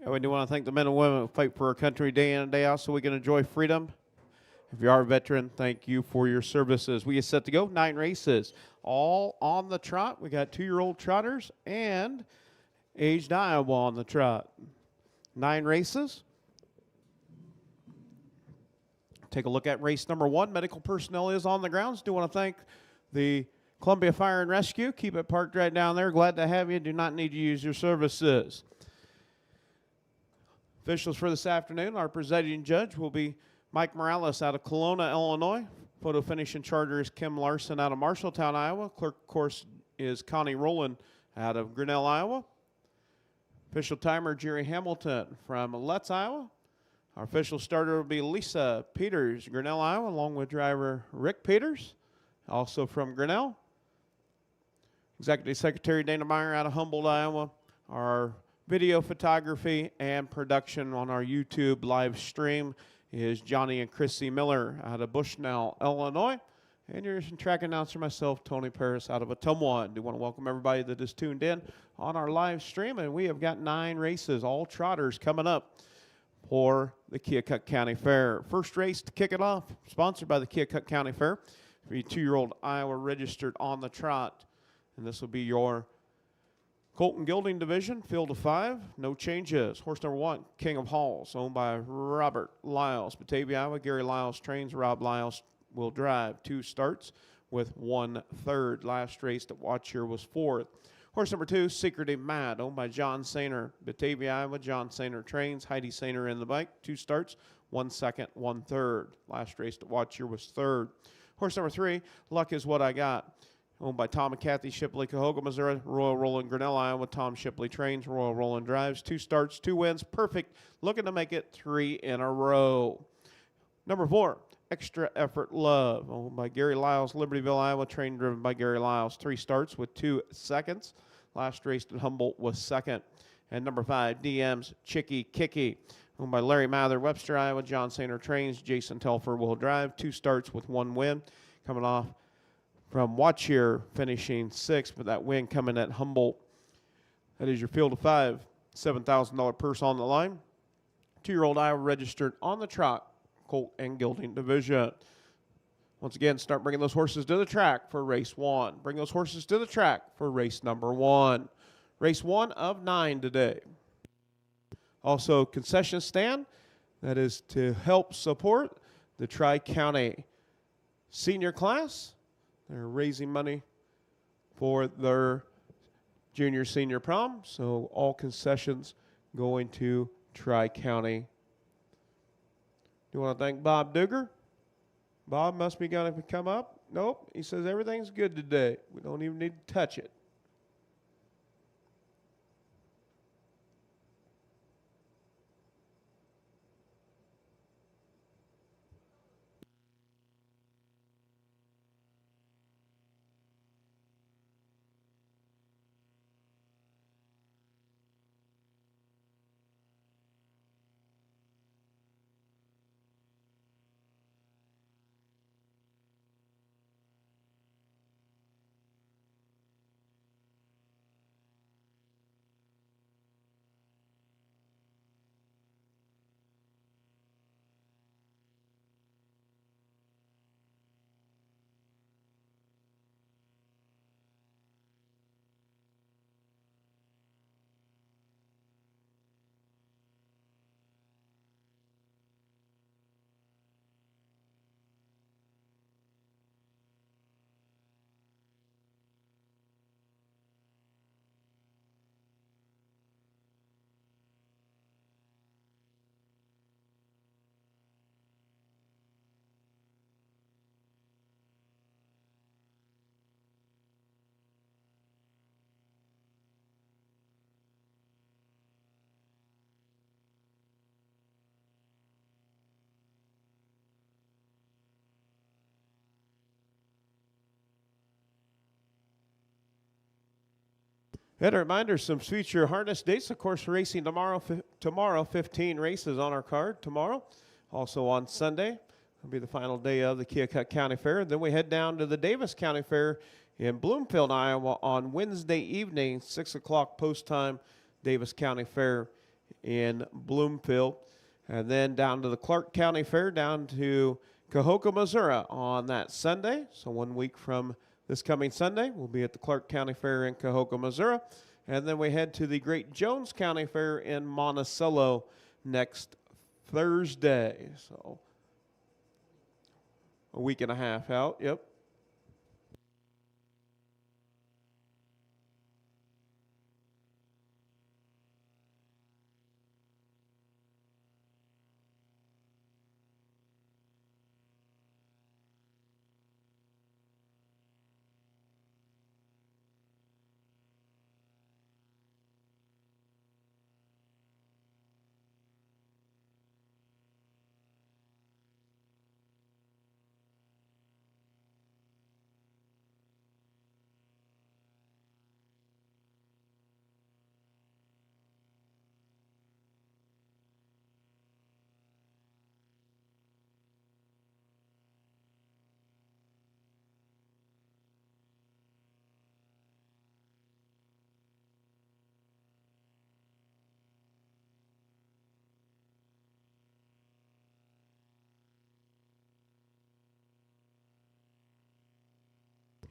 And we do want to thank the men and women who fight for our country day in and day out so we can enjoy freedom. If you are a veteran, thank you for your services. We are set to go. 9 races, all on the trot. We got 2-year-old trotters and aged Iowa on the trot. 9 races. Take a look at race number 1. Medical personnel is on the grounds. Do want to thank the Columbia Fire and Rescue. Keep it parked right down there. Glad to have you. Do not need to use your services. Officials for this afternoon, our presiding judge will be Mike Morales out of Kelowna, Illinois. Photo finish and charger is Kim Larson out of Marshalltown, Iowa. Clerk, of course, is Connie Rowland out of Grinnell, Iowa. Official timer, Jerry Hamilton from Letts, Iowa. Our official starter will be Lisa Peters, Grinnell, Iowa, along with driver Rick Peters, also from Grinnell. Executive Secretary Dana Meyer out of Humboldt, Iowa. Our video photography and production on our YouTube live stream is Johnny and Chrissy Miller out of Bushnell, Illinois. And your track announcer, myself, Tony Paris out of Ottumwa. I do want to welcome everybody that is tuned in on our live stream. And we have got 9 races, all trotters, coming up for the Keokuk County Fair. First race to kick it off, sponsored by the Keokuk County Fair. For you 2-year-old Iowa registered on the trot. And this will be your Colton Gilding division, field of 5, no changes. Horse number 1, King of Halls, owned by Robert Lyles. Batavia, Iowa, Gary Lyles trains. Rob Lyles will drive. 2 starts with 1/3. Last race to watch here was 4th. Horse number 2, Secretive Mad, owned by John Sainer. Batavia, Iowa, John Sainer trains. Heidi Sainer in the bike. 2 starts, 1 second, 1/3. Last race to watch here was 3rd. Horse number 3, Luck Is What I Got, owned by Tom and Kathy Shipley, Cahoga, Missouri. Royal Roland, Grinnell, Iowa. Tom Shipley trains. Royal Roland drives. 2 starts, 2 wins. Perfect. Looking to make it 3 in a row. Number 4, Extra Effort Love, owned by Gary Lyles, Libertyville, Iowa. Trained, driven by Gary Lyles. 3 starts with 2 seconds. Last race at Humboldt was 2nd. And number 5, DM's Chicky Kicky, owned by Larry Mather, Webster, Iowa. John Sainer trains. Jason Telfer will drive. 2 starts with 1 win. Coming off from Watch Here, finishing 6th, but that win coming at Humboldt. That is your field of 5, $7,000 purse on the line. 2-year-old Iowa registered on the trot, Colt and Gilding division. Once again, start bringing those horses to the track for race 1. Bring those horses to the track for race number 1. Race 1 of 9 today. Also, concession stand, that is to help support the Tri-County senior class. They're raising money for their junior senior prom, so all concessions going to Tri-County. Do you want to thank Bob Duggar? Bob must be going to come up. Nope, he says everything's good today. We don't even need to touch it. And a reminder, some future harness dates. Of course, racing tomorrow, 15 races on our card tomorrow. Also on Sunday, will be the final day of the Keokuk County Fair. Then we head down to the Davis County Fair in Bloomfield, Iowa on Wednesday evening, 6 o'clock post time, Davis County Fair in Bloomfield. And then down to the Clark County Fair, down to Keokuk, Missouri on that Sunday. So 1 week from this coming Sunday, we'll be at the Clark County Fair in Keokuk, Missouri. And then we head to the Great Jones County Fair in Monticello next Thursday. So a week and a half out, yep.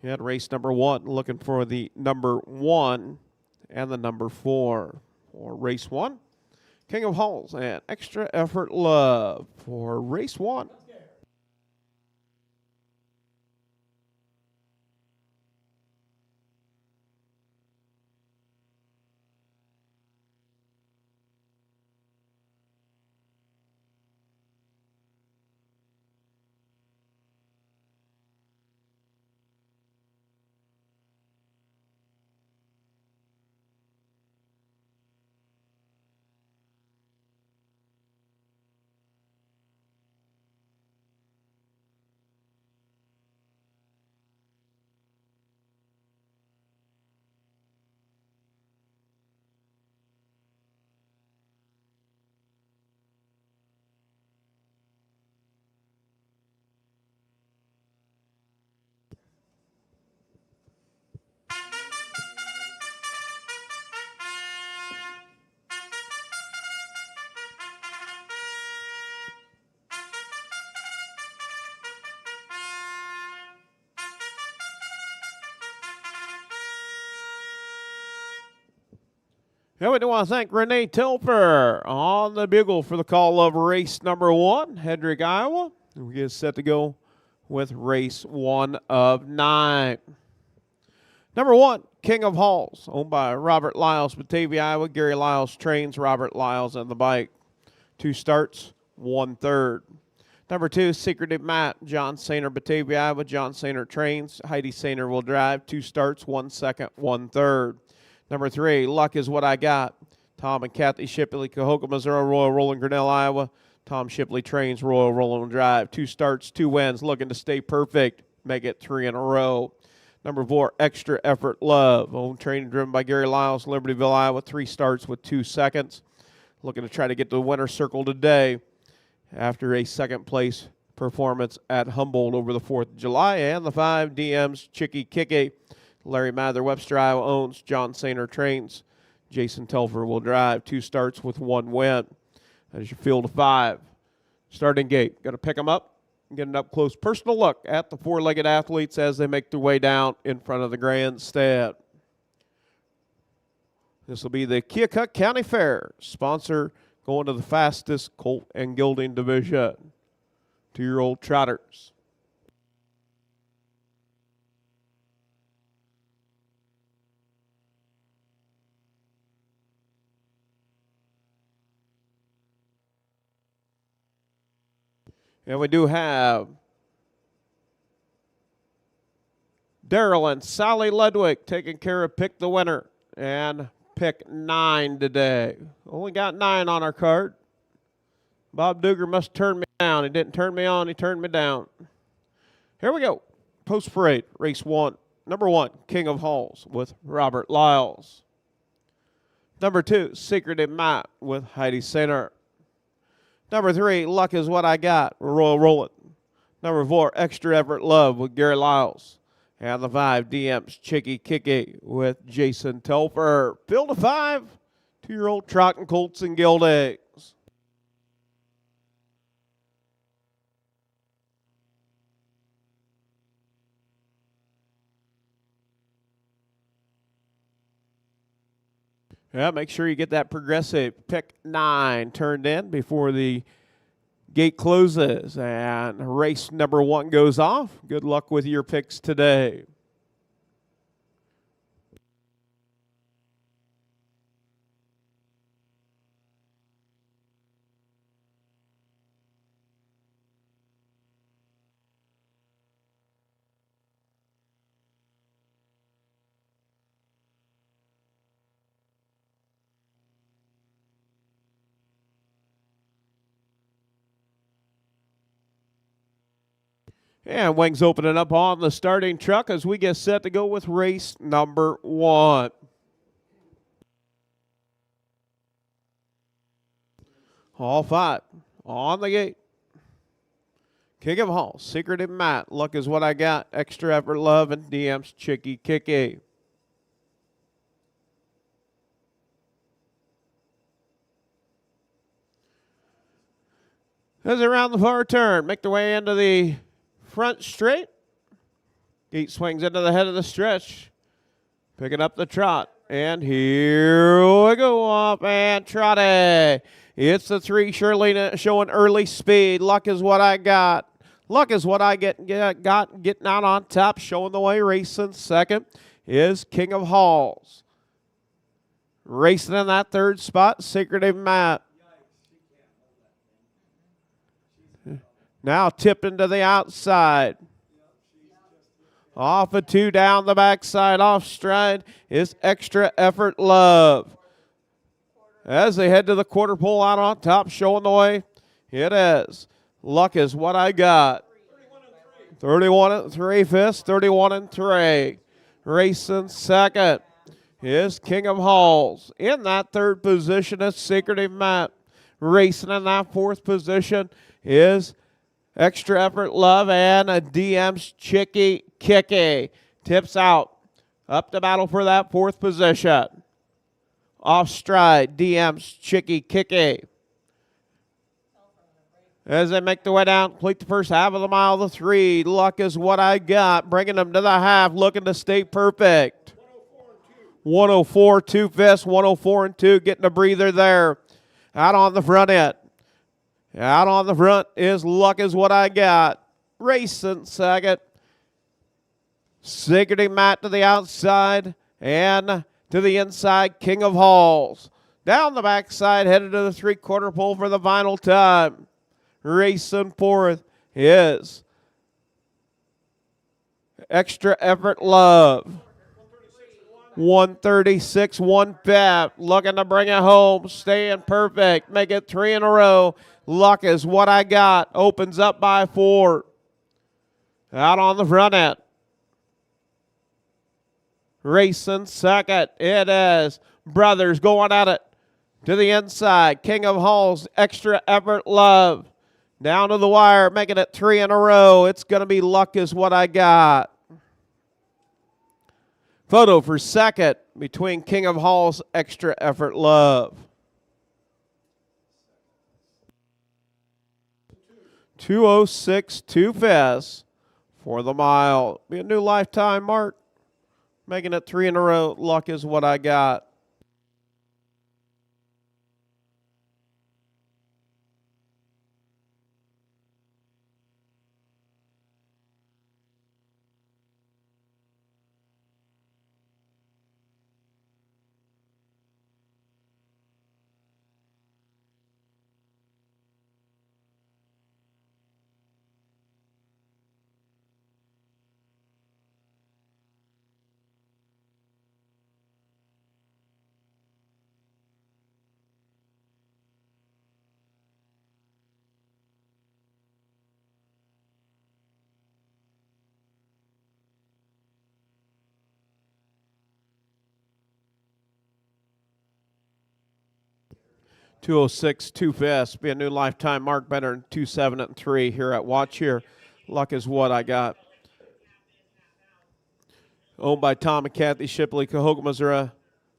You had race number 1, looking for the number 1 and the number 4. For race 1, King of Halls and Extra Effort Love. For race 1. And we do want to thank Renee Tilfer on the bugle for the call of race number 1, Hedrick, Iowa. And we get set to go with race 1 of 9. Number 1, King of Halls, owned by Robert Lyles, Batavia, Iowa. Gary Lyles trains Robert Lyles on the bike. 2 starts, 1/3. Number 2, Secretive Matt, John Sainer, Batavia, Iowa. John Sainer trains. Heidi Sainer will drive. 2 starts, 1 second, 1/3. Number 3, Luck is What I Got. Tom and Kathy Shipley, Keokuk, Missouri, Royal Roland, Grinnell, Iowa. Tom Shipley trains, Royal Roland Drive. 2 starts, 2 wins, looking to stay perfect, make it 3 in a row. Number 4, Extra Effort Love. Owned, trained, driven by Gary Lyles, Libertyville, Iowa. 3 starts with 2 seconds. Looking to try to get to the winner's circle today after a second-place performance at Humboldt over the 4th of July. And the 5, DM's Chicky Kicky. Larry Mather, Webster, Iowa owns. John Sainer trains. Jason Telfer will drive. 2 starts with 1 win. That is your field of 5. Starting gate. Got to pick them up and get an up-close personal look at the 4-legged athletes as they make their way down in front of the grandstand. This will be the Keokuk County Fair. Sponsor going to the fastest colt and gelding division. 2-year-old trotters. And we do have Daryl and Sally Ludwig taking care of Pick the Winner and Pick 9 today. Only got 9 on our card. Bob Duger must turn me down. He didn't turn me on, he turned me down. Here we go. Post parade, race 1. Number 1, King of Halls with Robert Lyles. Number 2, Secretive Matt with Heidi Sainer. Number 3, Luck is What I Got with Royal Roland. Number 4, Extra Effort Love with Gary Lyles. And the 5, DM's Chicky Kicky with Jason Telfer. Field of 5, 2-year-old trotting colts and geldings. Yeah, make sure you get that progressive pick 9 turned in before the gate closes. And race number 1 goes off. Good luck with your picks today. And wings opening up on the starting truck as we get set to go with race number 1. All 5 on the gate. King of Hall, Secretive Matt, Luck Is What I Got, Extra Effort Love, and DM's Chicky Kicky. As they round the far turn, make their way into the front straight. Gate swings into the head of the stretch. Picking up the trot. And here we go, off and trotty. It's the 3 Shirley showing early speed. Luck Is What I Got. Luck Is What I got getting out on top, showing the way. Racing second is King of Halls. Racing in that 3rd spot, Secretive Matt. Now tipped into the outside. Off of 2 down the backside, off stride is Extra Effort Love. As they head to the quarter pole out on top, showing the way, it is Luck Is What I Got. 31 and 3 fifths, 31 and 3. Racing second is King of Halls. In that 3rd position is Secretive Matt. Racing in that 4th position is Extra Effort Love and a DM's Chicky Kicky. Tips out. Up to battle for that 4th position. Off stride, DM's Chicky Kicky. As they make their way down, complete the first half of the mile, the 3. Luck Is What I Got. Bringing them to the half, looking to stay perfect. 104, 2 fifths, 104 and 2, getting a breather there. Out on the front end. Out on the front is Luck Is What I Got. Racing second. Secretive Matt to the outside and to the inside, King of Halls. Down the backside, headed to the 3/4 pole for the final time. Racing 4th is Extra Effort Love. 136, 1 fifth. Looking to bring it home. Staying perfect. Make it 3 in a row. Luck Is What I Got. Opens up by 4. Out on the front end. Racing second. It is Brothers going at it. To the inside. King of Halls. Extra Effort Love. Down to the wire. Making it 3 in a row. It's going to be Luck Is What I Got. Photo for second between King of Halls, Extra Effort Love. 2:06, 2 fifths for the mile. Be a new lifetime mark. Making it 3 in a row. Luck Is What I Got. .206, 2 fifths. Be a new lifetime mark, better than 2:07 and 3 here at Watch Here. Luck Is What I Got. Owned by Tom and Kathy Shipley, Keokuk, Missouri.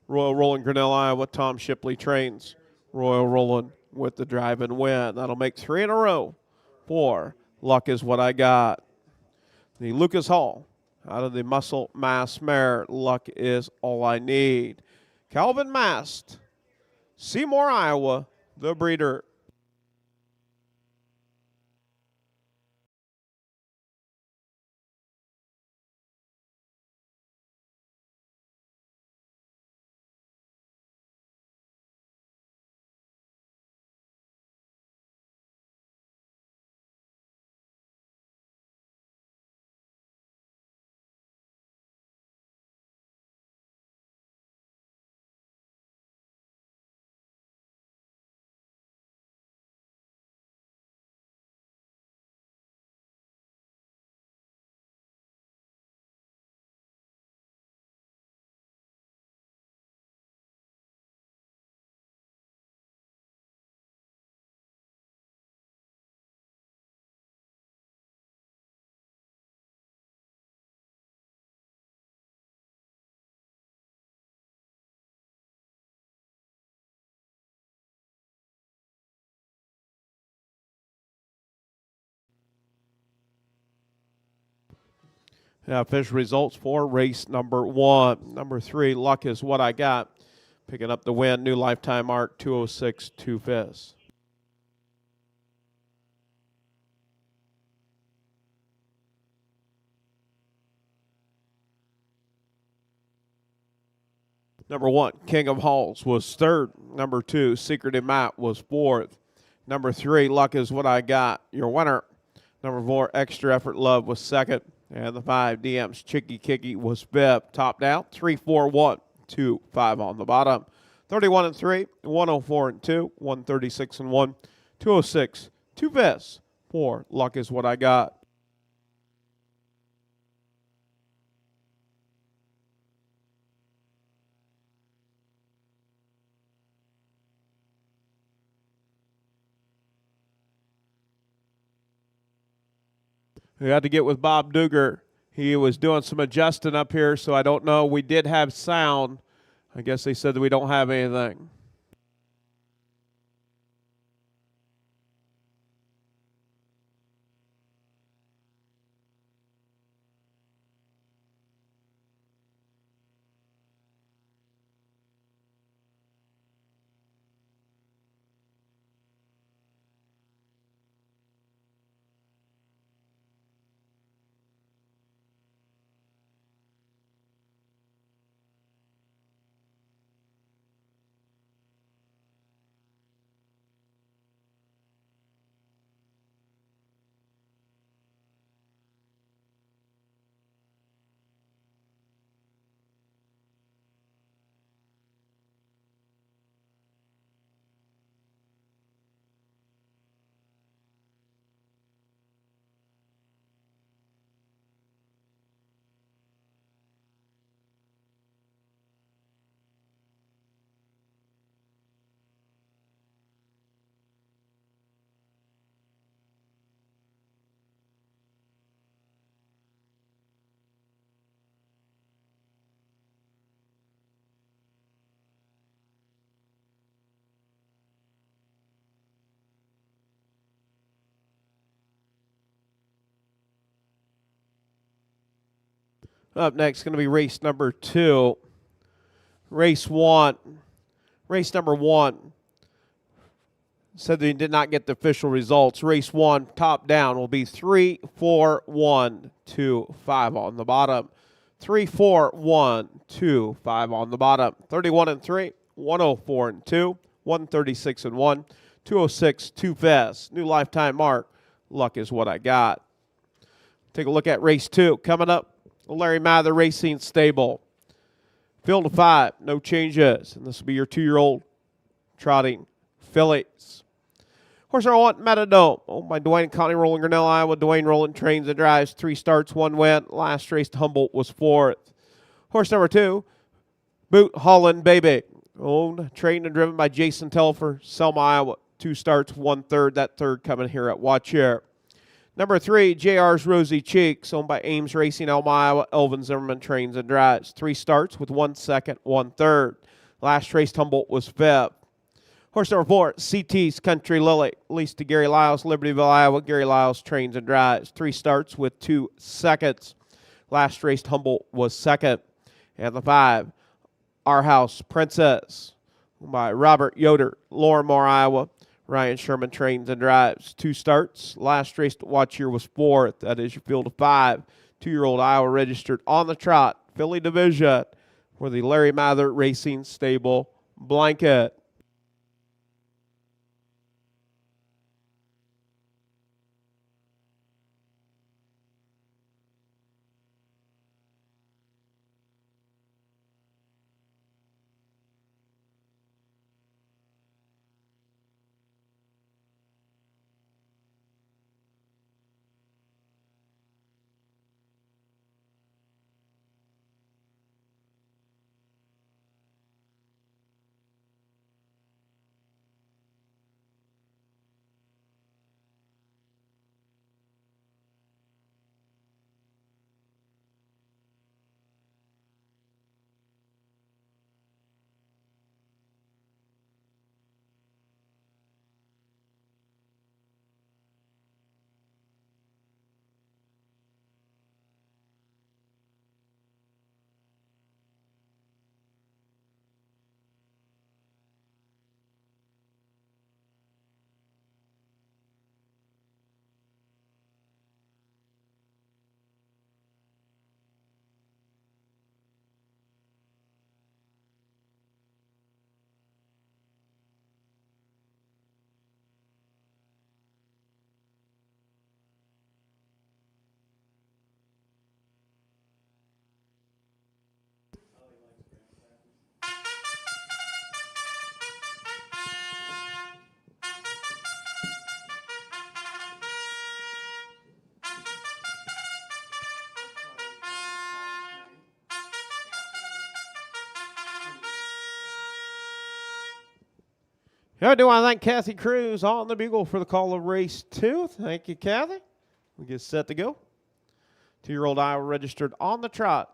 Royal Rolling, Grinnell, Iowa. Tom Shipley trains. Royal Rolling with the drive and win. That'll make 3 in a row for Luck Is What I Got. The Lucas Hall out of the Muscle Mass mare. Luck Is All I Need. Calvin Mast, Seymour, Iowa, the breeder. Now, official results for race number 1. Number 3, Luck Is What I Got. Picking up the win, new lifetime mark, 206 2/5. Number 1, King of Halls was 3rd. Number 2, Secretive Map was 4th. Number 3, Luck Is What I Got, your winner. Number 4, Extra Effort Love was 2nd. And the 5, DM's Chicky Kicky was 5th. Top down, 3, 4, 1, 2, 5 on the bottom. 31 and 3, 104 and 2, 136 and 1, 206 2/5 for Luck Is What I Got. We had to get with Bob Duger. He was doing some adjusting up here, so I don't know. We did have sound. I guess they said that we don't have anything. Up next is going to be race number 2. Race 1. Race number 1 said that he did not get the official results. Race 1, top down, will be 3, 4, 1, 2, 5 on the bottom. 3, 4, 1, 2, 5 on the bottom. 31 and 3, 104 and 2, 136 and 1, 206 2/5. New lifetime mark. Luck Is What I Got. Take a look at race 2 coming up. Larry Mather Racing Stable. Field of 5, no changes. And this will be your 2-year-old trotting fillies. Horse number 1, Metadome, owned by Dwayne County Rolling, Grinnell, Iowa. Dwayne Rolling trains and drives. 3 starts, 1 win. Last race to Humboldt was 4th. Horse number 2, Boot Holland Baby, owned, trained, and driven by Jason Telfer, Selma, Iowa. 2 starts, 1 third. That third coming here at Watch Here. Number 3, JR's Rosy Cheeks, owned by Ames Racing, Elma, Iowa. Elvin Zimmerman trains and drives. 3 starts with 1 second, 1 third. Last race, Humboldt was 5th. Horse number 4, CT's Country Lily, leased to Gary Lyles, Libertyville, Iowa. Gary Lyles trains and drives. 3 starts with 2 seconds. Last race, Humboldt was 2nd. And the 5, Our House Princess, owned by Robert Yoder, Lorimore, Iowa. Ryan Sherman trains and drives. 2 starts. Last race to watch here was 4th. That is your field of 5. 2-year-old Iowa registered on the trot. Filly Division for the Larry Mather Racing Stable blanket. I do want to thank Kathy Cruz on the bugle for the call of race 2. Thank you, Kathy. We get set to go. 2-year-old Iowa registered on the trot.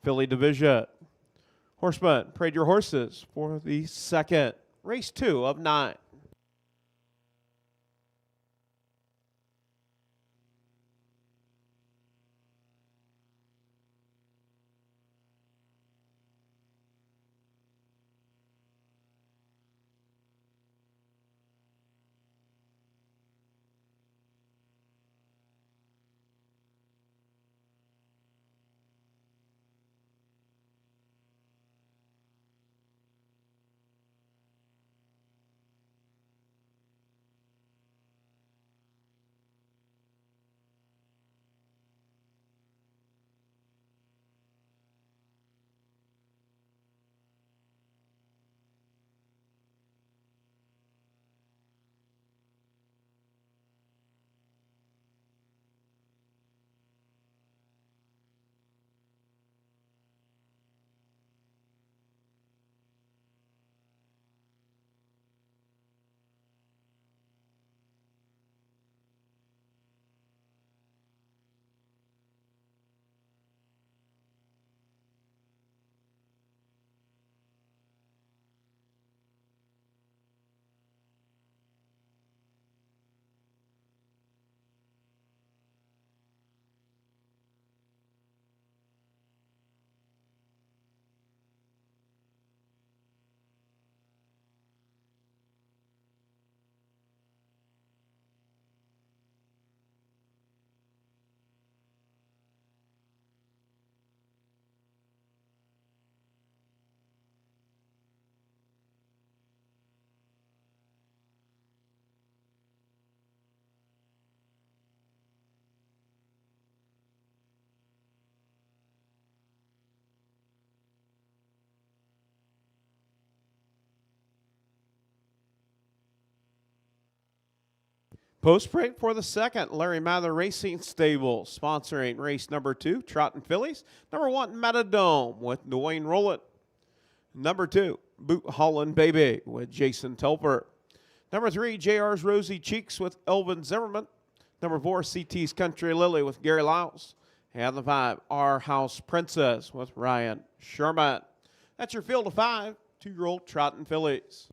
Filly Division. Horsemen, parade your horses for the second race 2 of 9. Post break for the second Larry Mather Racing Stable, sponsoring race number 2, Trotting Fillies. Number 1, Metadome with Dwayne Rowland. Number 2, Boot Holland Baby with Jason Telfer. Number 3, JR's Rosy Cheeks with Elvin Zimmerman. Number 4, CT's Country Lily with Gary Lyles. And the 5, Our House Princess with Ryan Sherman. That's your field of 5 two-year-old trotting fillies.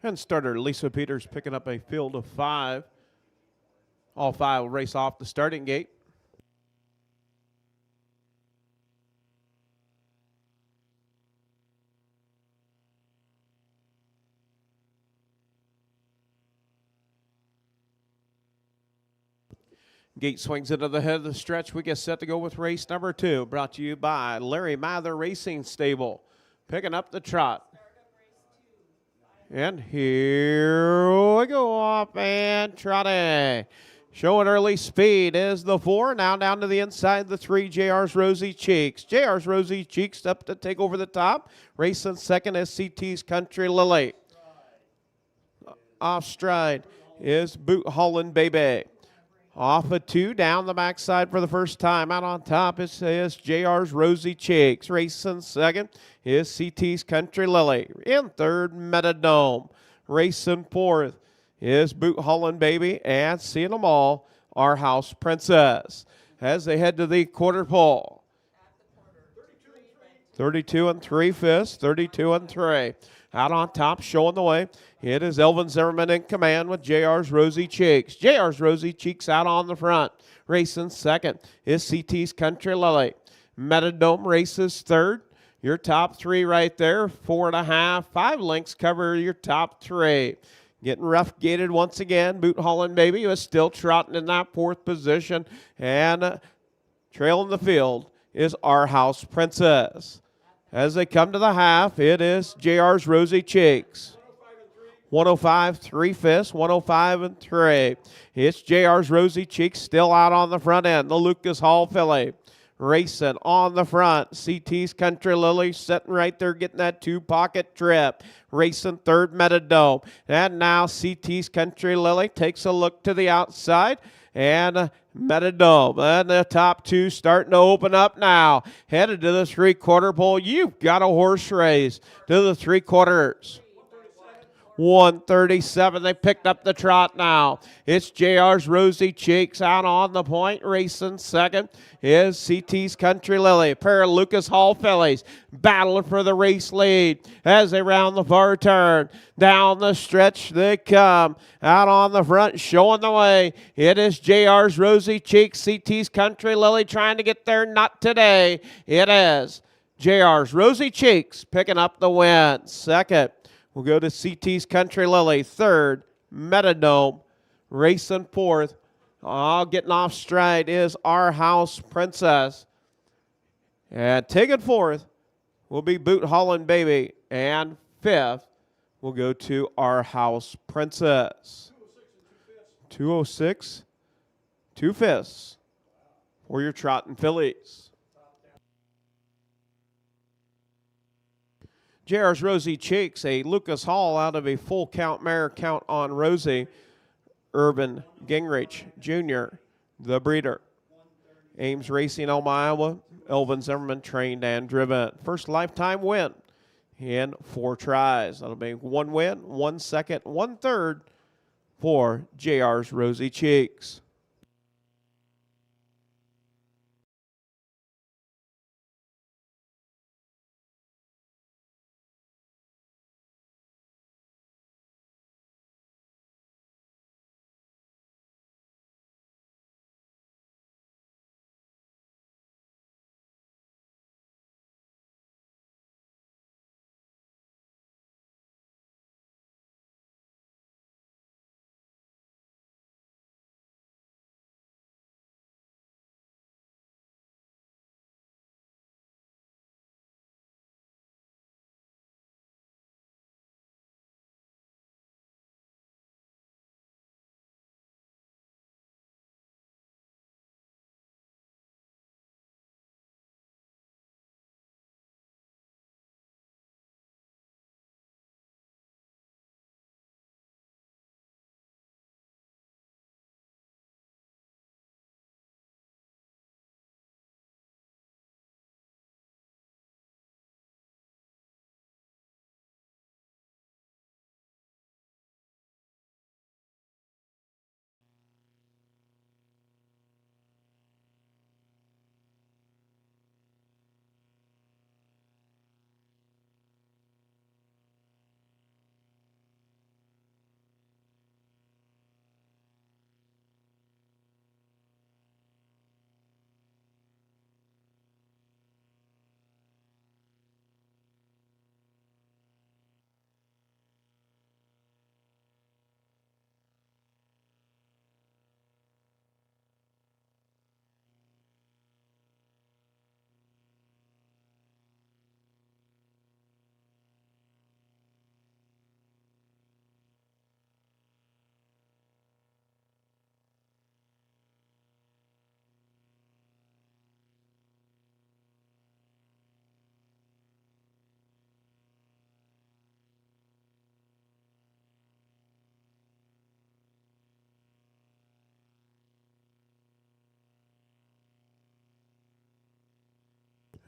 And starter Lisa Peters picking up a field of 5. All 5 will race off the starting gate. Gate swings into the head of the stretch. We get set to go with race number 2, brought to you by Larry Mather Racing Stable. Picking up the trot. And here we go, off and trotting. Showing early speed is the 4. Now down to the inside, the 3, JR's Rosy Cheeks. JR's Rosy Cheeks up to take over the top. Racing second is CT's Country Lily. Off stride is Boot Holland Baby. Off a 2, down the backside for the first time. Out on top is JR's Rosy Cheeks. Racing second is CT's Country Lily. In third, Metadome. Racing fourth is Boot Holland Baby. And seeing them all, Our House Princess. As they head to the quarter pole. 32 and 3/5, 32 and 3. Out on top, showing the way. It is Elvin Zimmerman in command with JR's Rosy Cheeks. JR's Rosy Cheeks out on the front. Racing second is CT's Country Lily. Metadome races third. Your top 3 right there. 4.5, 5 lengths cover your top 3. Getting rough gated once again. Boot Holland Baby was still trotting in that 4th position. And trailing the field is Our House Princess. As they come to the half, it is JR's Rosy Cheeks. 105 3/5, 105 and 3. It's JR's Rosy Cheeks still out on the front end. The Lucas Hall filly racing on the front. CT's Country Lily sitting right there getting that 2-pocket trip. Racing third, Metadome. And now CT's Country Lily takes a look to the outside. And Metadome. And the top 2 starting to open up now. Headed to the 3/4 pole. You've got a horse race to the 3/4. 137. They picked up the trot now. It's JR's Rosy Cheeks out on the point. Racing second is CT's Country Lily. A pair of Lucas Hall fillies battling for the race lead as they round the far turn. Down the stretch they come. Out on the front, showing the way. It is JR's Rosy Cheeks. CT's Country Lily trying to get there. Not today. It is JR's Rosy Cheeks picking up the win. Second, we'll go to CT's Country Lily. Third, Metadome. Racing fourth. Getting off stride is Our House Princess. And taking fourth will be Boot Holland Baby. And fifth will go to Our House Princess. 206, 2/5 for your trotting fillies. JR's Rosy Cheeks, a Lucas Hall out of a full count mare, Count on Rosie. Urban Gingrich Jr., the breeder. Ames Racing, Elma, Iowa. Elvin Zimmerman trained and driven. First lifetime win in 4 tries. That'll be 1 win, 1 second, 1 third for JR's Rosy Cheeks.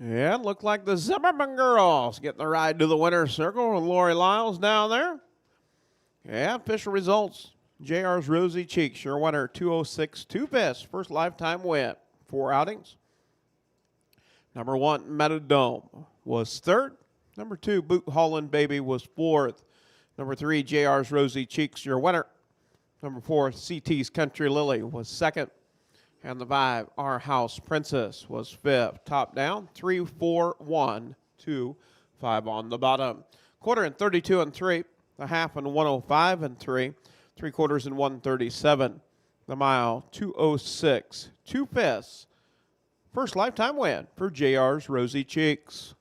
Yeah, it looked like the Zimmerman girls getting the ride to the winner's circle with Lori Lyles down there. Yeah, official results. JR's Rosy Cheeks, your winner, 206 2-5, first lifetime win. 4 outings. Number 1, Metadome was 3rd. Number 2, Boot Holland Baby was 4th. Number 3, JR's Rosy Cheeks, your winner. Number 4, CT's Country Lily was 2nd. And the 5, Our House Princess was 5th. Top down, 3, 4, 1, 2, 5 on the bottom. Quarter in 32 and 3. The half in 105 and 3. 3/4 in 137. The mile, 206 2-5. First lifetime win for JR's Rosy Cheeks.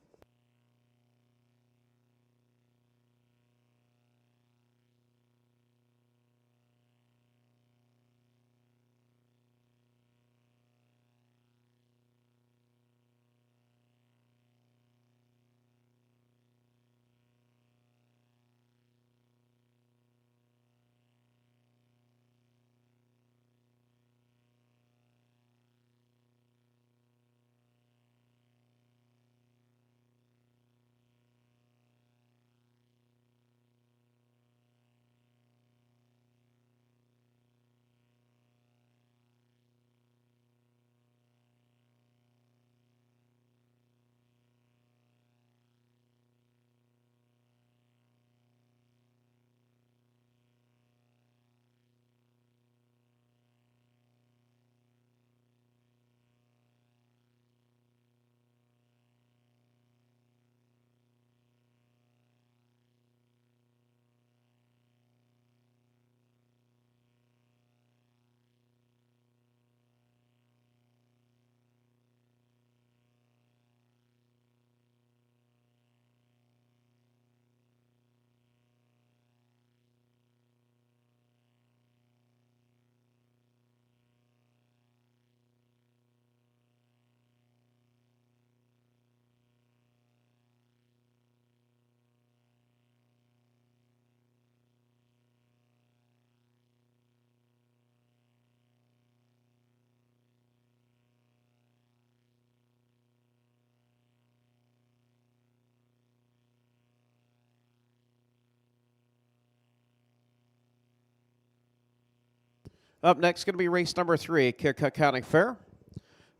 Up next, going to be race number 3, Keokuk County Fair.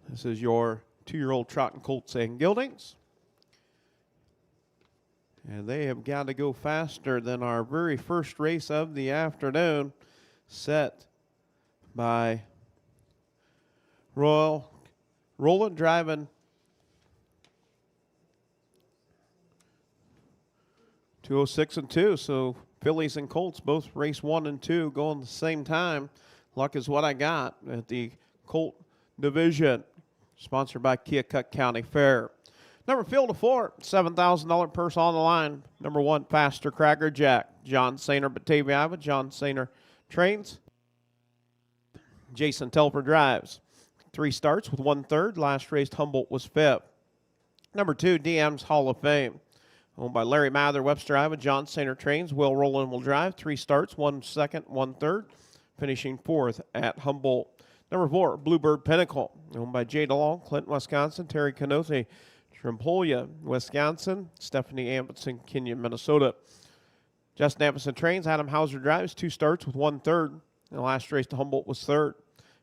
This is your 2-year-old trotting colts and geldings. And they have got to go faster than our very first race of the afternoon, set by Roland driving 206 and 2. So fillies and colts both race 1 and 2 going the same time. Luck is what I got at the Colt Division, sponsored by Keokuk County Fair. Number field of 4, $7,000 purse on the line. Number 1, Faster Cracker Jack. John Sainer, Batavia, Iowa. John Sainer trains. Jason Telfer drives. 3 starts with 1/3. Last race, Humboldt was 5th. Number 2, DM's Hall of Fame. Owned by Larry Mather, Webster, Iowa. John Sainer trains. Will Rowland will drive. 3 starts, 1 second, 1/3. Finishing 4th at Humboldt. Number 4, Bluebird Pinnacle, owned by Jay DeLong, Clinton, Wisconsin, Terry Canote, Trimpolia, Wisconsin, Stephanie Amundsen, Kenyon, Minnesota. Justin Amundsen trains, Adam Hauser drives, 2 starts with 1/3. The last race to Humboldt was 3rd.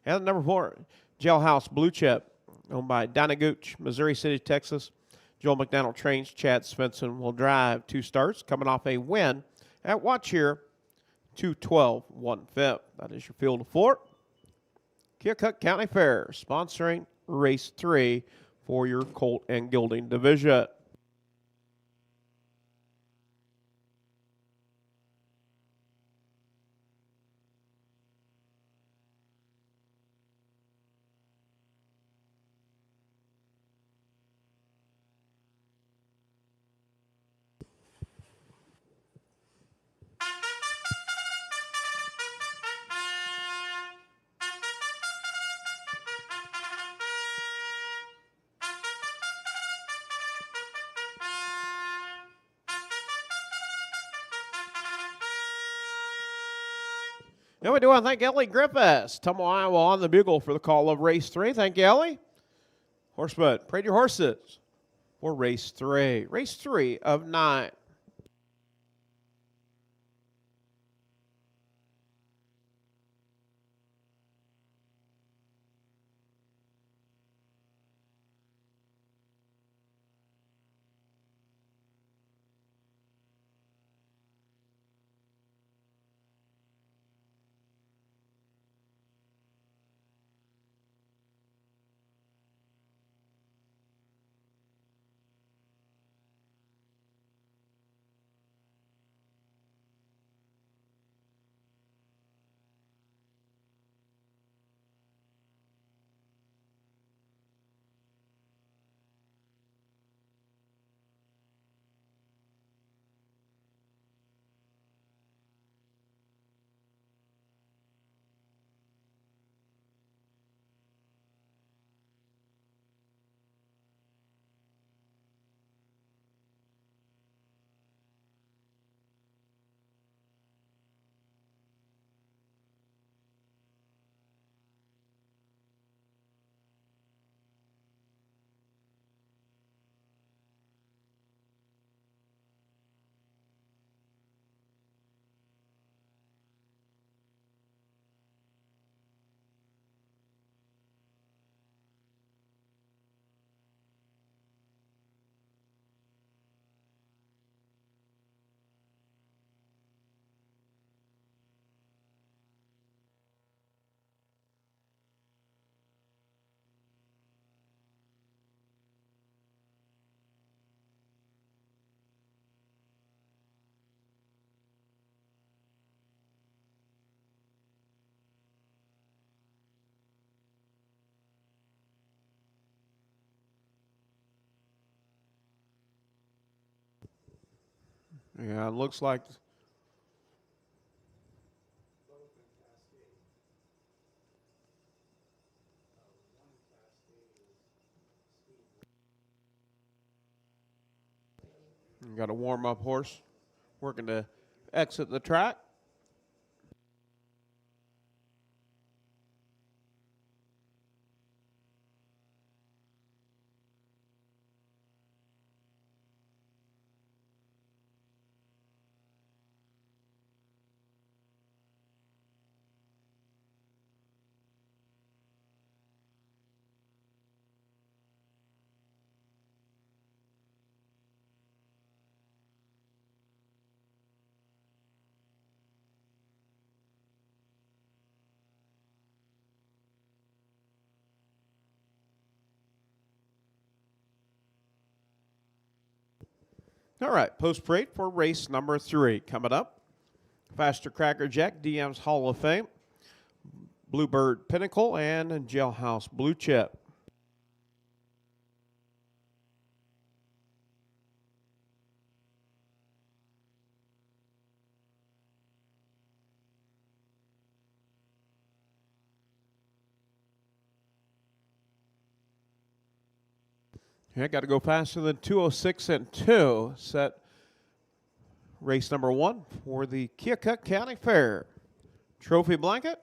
And number 4, Jailhouse Blue Chip, owned by Donna Gooch, Missouri City, Texas. Joel McDonald trains, Chad Svensson will drive. 2 starts, coming off a win at Watch Here. 212 1/5. That is your field of 4. Keokuk County Fair sponsoring race 3 for your colt and gelding division. And we do want to thank Ellie Griffiths, Tumble, Iowa, on the bugle for the call of race 3. Thank you, Ellie. Horseman, parade your horses. for race 3. Race 3 of 9. Yeah, it looks like you got a warm-up horse working to exit the track. All right, post-parade for race number 3. Coming up, Faster Cracker Jack, DM's Hall of Fame, Bluebird Pinnacle, and Jailhouse Blue Chip. Yeah, got to go faster than 2:06 and 2. Set race number 1 for the Keokuk County Fair. Trophy blanket.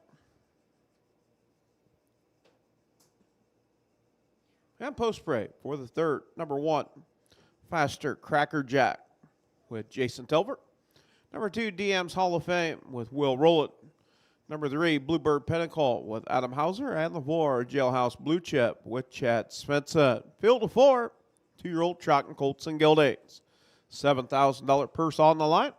And post-parade for the third, number 1, Faster Cracker Jack with Jason Telver. Number 2, DM's Hall of Fame with Will Rowlett. Number 3, Bluebird Pinnacle with Adam Hauser. And the 4, Jailhouse Blue Chip with Chad Svensson. Field of 4, 2-year-old Trotting Colts and Gildanes. $7,000 purse on the line.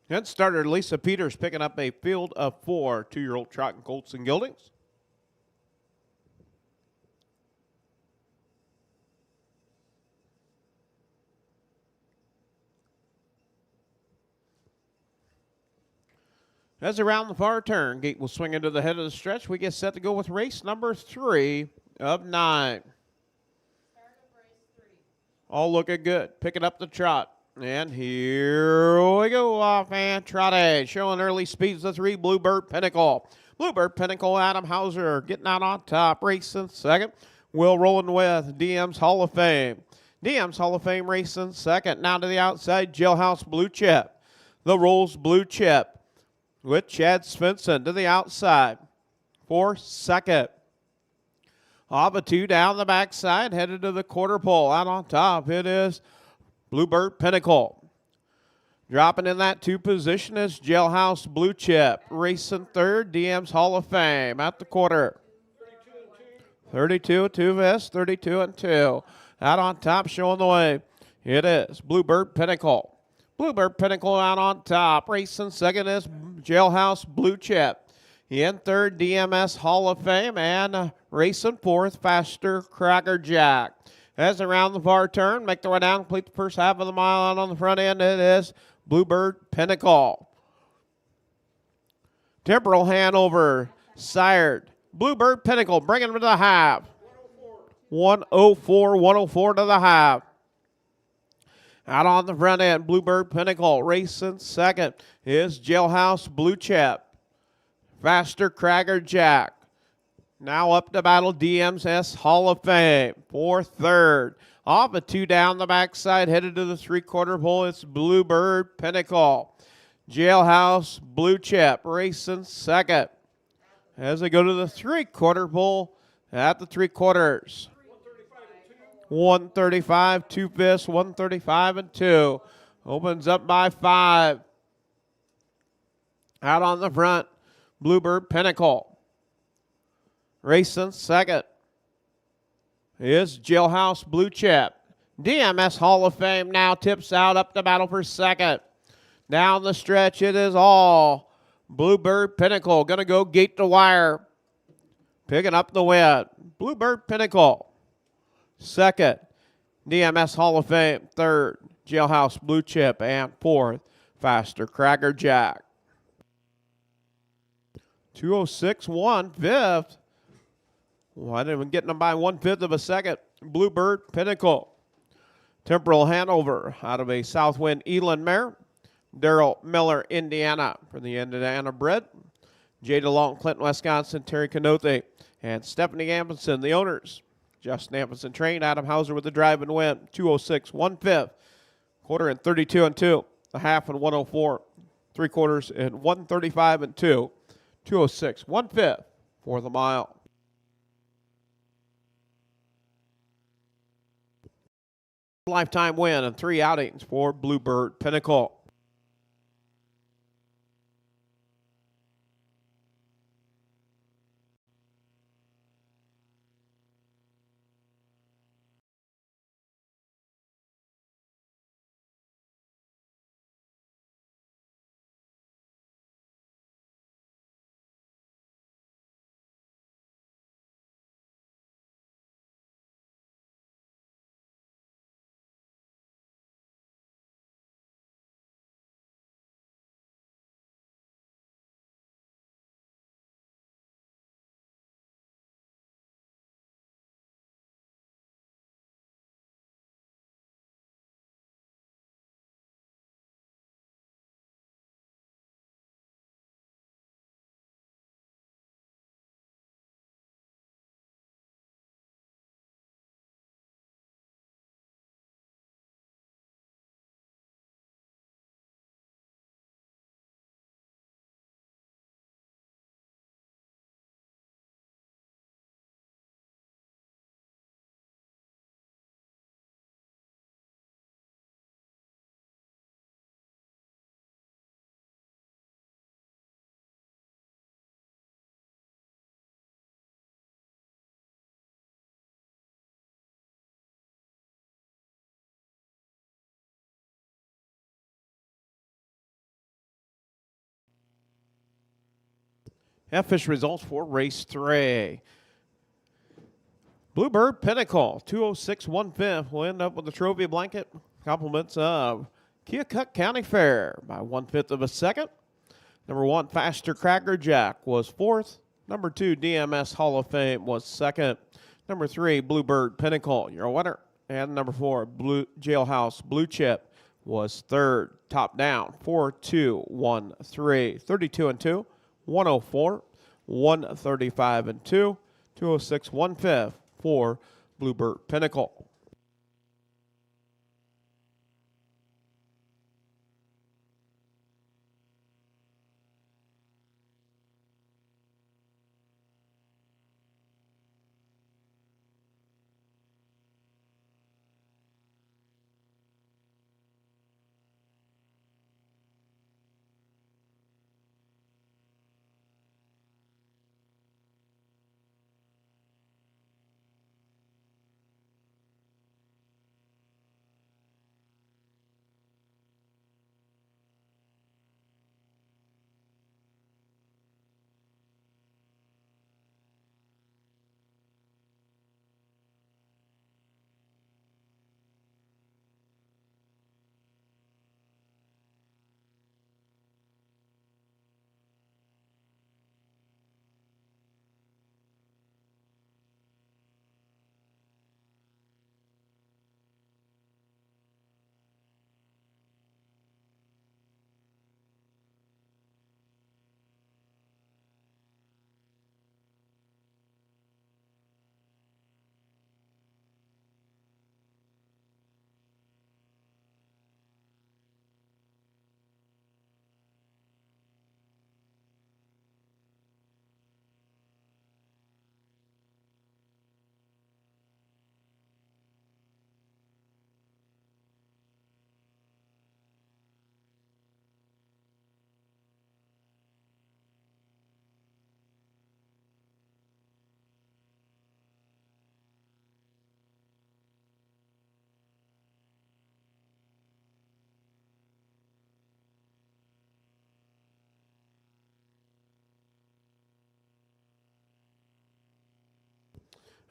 Head starter Lisa Peters picking up a field of 4 2-year-old trot and colts and geldings. As around the far turn, gate will swing into the head of the stretch. We get set to go with race number 3 of 9. All looking good. Picking up the trot. And here we go off and trotted. Showing early speeds, the 3, Bluebird Pinnacle. Bluebird Pinnacle, Adam Hauser getting out on top. Racing second. Will rolling with DM's Hall of Fame. DM's Hall of Fame racing second. Now to the outside, Jailhouse Blue Chip. The Rolls Blue Chip with Chad Svensson to the outside for second. Off a 2 down the backside, headed to the quarter pole. Out on top, it is Bluebird Pinnacle. Dropping in that 2 position is Jailhouse Blue Chip. Racing third, DM's Hall of Fame at the quarter. 32-2 Vest, 32-2. Out on top, showing the way. It is Bluebird Pinnacle. Bluebird Pinnacle out on top. Racing second is Jailhouse Blue Chip. In third, DMS Hall of Fame. And racing fourth, Faster Cracker Jack. As around the far turn, make the way down, complete the first half of the mile out on the front end. It is Bluebird Pinnacle. Temporal Hanover, sired. Bluebird Pinnacle, bringing him to the half. 104 to the half. Out on the front end, Bluebird Pinnacle. Racing second is Jailhouse Blue Chip. Faster Cracker Jack. Now up to battle DMS Hall of Fame for third. Off a 2 down the backside, headed to the 3/4 pole. It's Bluebird Pinnacle. Jailhouse Blue Chip racing second. As they go to the 3/4 pole at the 3/4. 135, 2 fists, 135-2. Opens up by 5. Out on the front, Bluebird Pinnacle. Racing second is Jailhouse Blue Chip. DMS Hall of Fame now tips out up to battle for second. Down the stretch, it is all Bluebird Pinnacle. Going to go gate to wire. Picking up the win. Bluebird Pinnacle. Second, DMS Hall of Fame. Third, Jailhouse Blue Chip. And fourth, Faster Cracker Jack. 206, 1/5. Well, I didn't even get them by 1/5 of a second. Bluebird Pinnacle. Temporal Hanover out of a Southwind Eland mare. Darrell Miller, Indiana, for the Indiana bred. Jada Long, Clinton, Wisconsin. Terry Canote and Stephanie Amundsen, the owners. Justin Amundsen trained. Adam Hauser with the drive and win. 206, 1/5. Quarter in 32-2. The half in 104. 3/4 in 135-2. 206, 1/5 for the mile. Lifetime win and 3 outings for Bluebird Pinnacle. Official results for race 3. Bluebird Pinnacle, 206.15, will end up with the trophy blanket. Compliments of Keokuk County Fair by 1/5 of a second. Number 1, Faster Cracker Jack was 4th. Number 2, DMS Hall of Fame was 2nd. Number 3, Bluebird Pinnacle, your winner. And number 4, Jailhouse Blue Chip was 3rd. Top down, 4, 2, 1, 3, 32 and 2, 104, 135 and 2, 206 1/5 for Bluebird Pinnacle.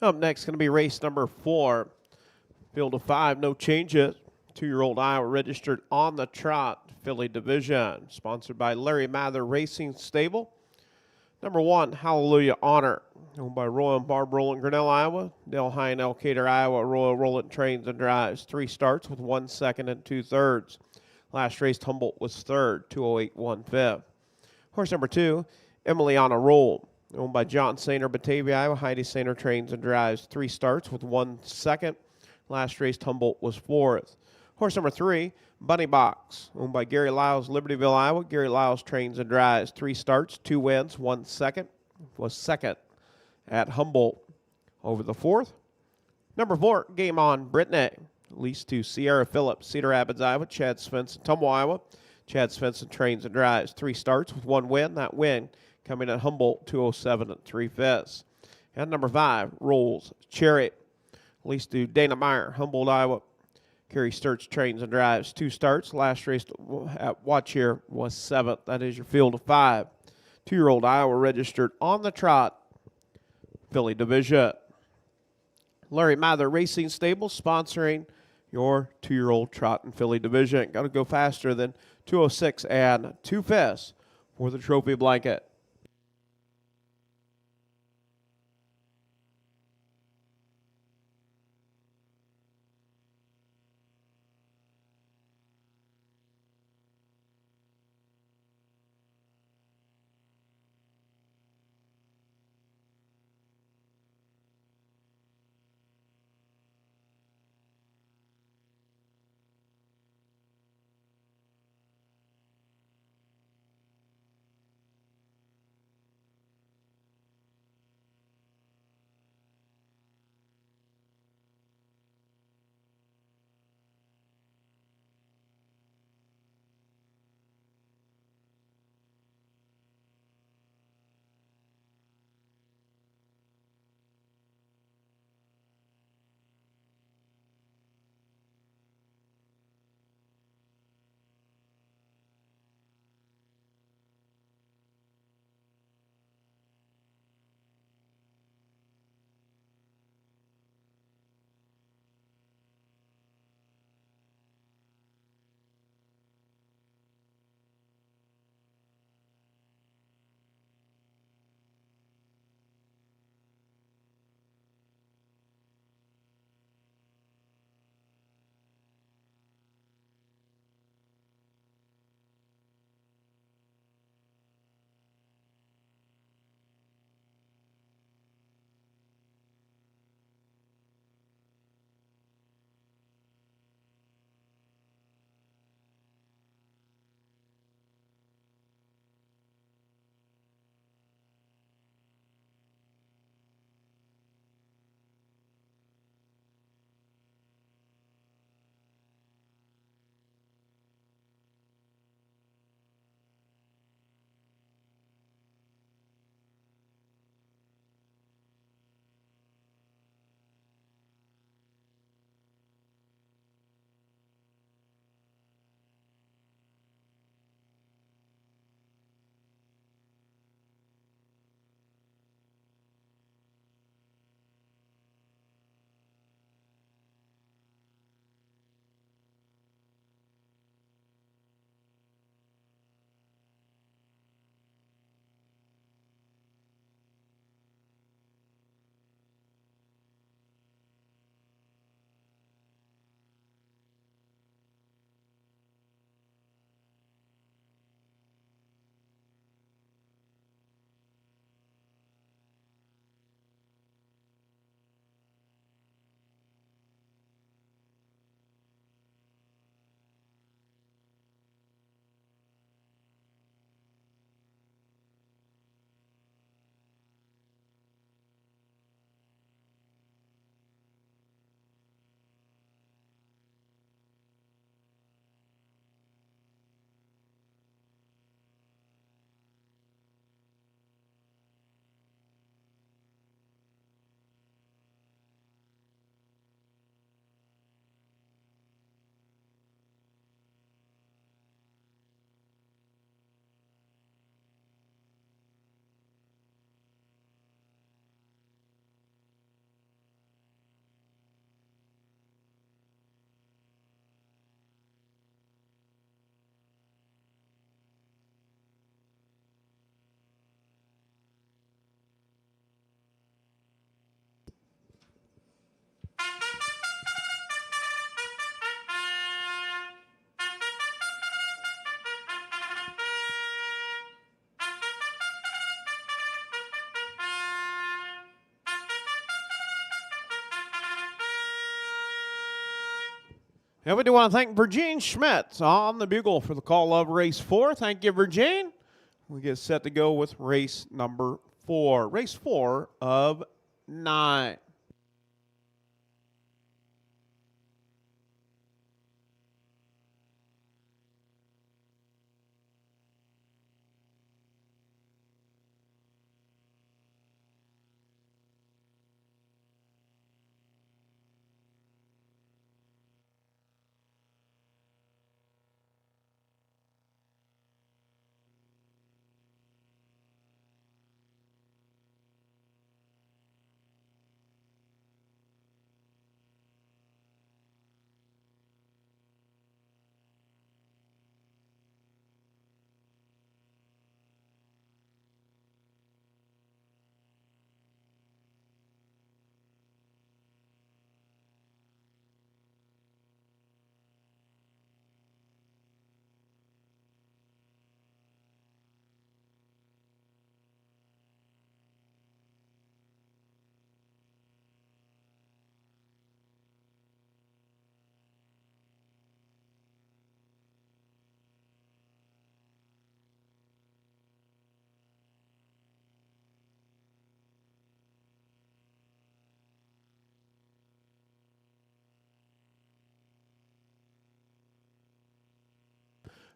Up next, going to be race number 4. Field of 5, no changes. 2-year-old Iowa registered on the trot, filly division. Sponsored by Larry Mather Racing Stable. Number 1, Hallelujah Honor, owned by Royal and Barb Rowland, Grinnell, Iowa. Del High and Elkader, Iowa. Royal Rowland trains and drives. 3 starts with 1 second and 2/3. Last race, Humboldt was 3rd, 2:08 1/5. Horse number 2, Emiliana Roll, owned by John Sainer, Batavia, Iowa. Heidi Sainer trains and drives. 3 starts with 1 second. Last race, Humboldt was 4th. Horse number 3, Bunny Box, owned by Gary Lyles, Libertyville, Iowa. Gary Lyles trains and drives. 3 starts, 2 wins, 1 second. Was 2nd at Humboldt over the 4th. Number 4, Game On Brittany, leased to Sierra Phillips, Cedar Rapids, Iowa. Chad Svensson, Tumble, Iowa. Chad Svensson trains and drives. 3 starts with 1 win. That win coming at Humboldt, 2:07 3/5. And number 5, Rolls Cherry, leased to Dana Meyer, Humboldt, Iowa. Kerry Sturts trains and drives. 2 starts. Last race at Watch Here was 7th. That is your field of 5. 2-year-old Iowa registered on the trot, filly division. Larry Mather Racing Stable sponsoring your 2-year-old trot and filly division. Got to go faster than 2:06 2/5 for the trophy blanket. And we do want to thank Virginie Schmitz on the bugle for the call of race 4. Thank you, Virginie. We get set to go with race number 4. Race 4 of 9.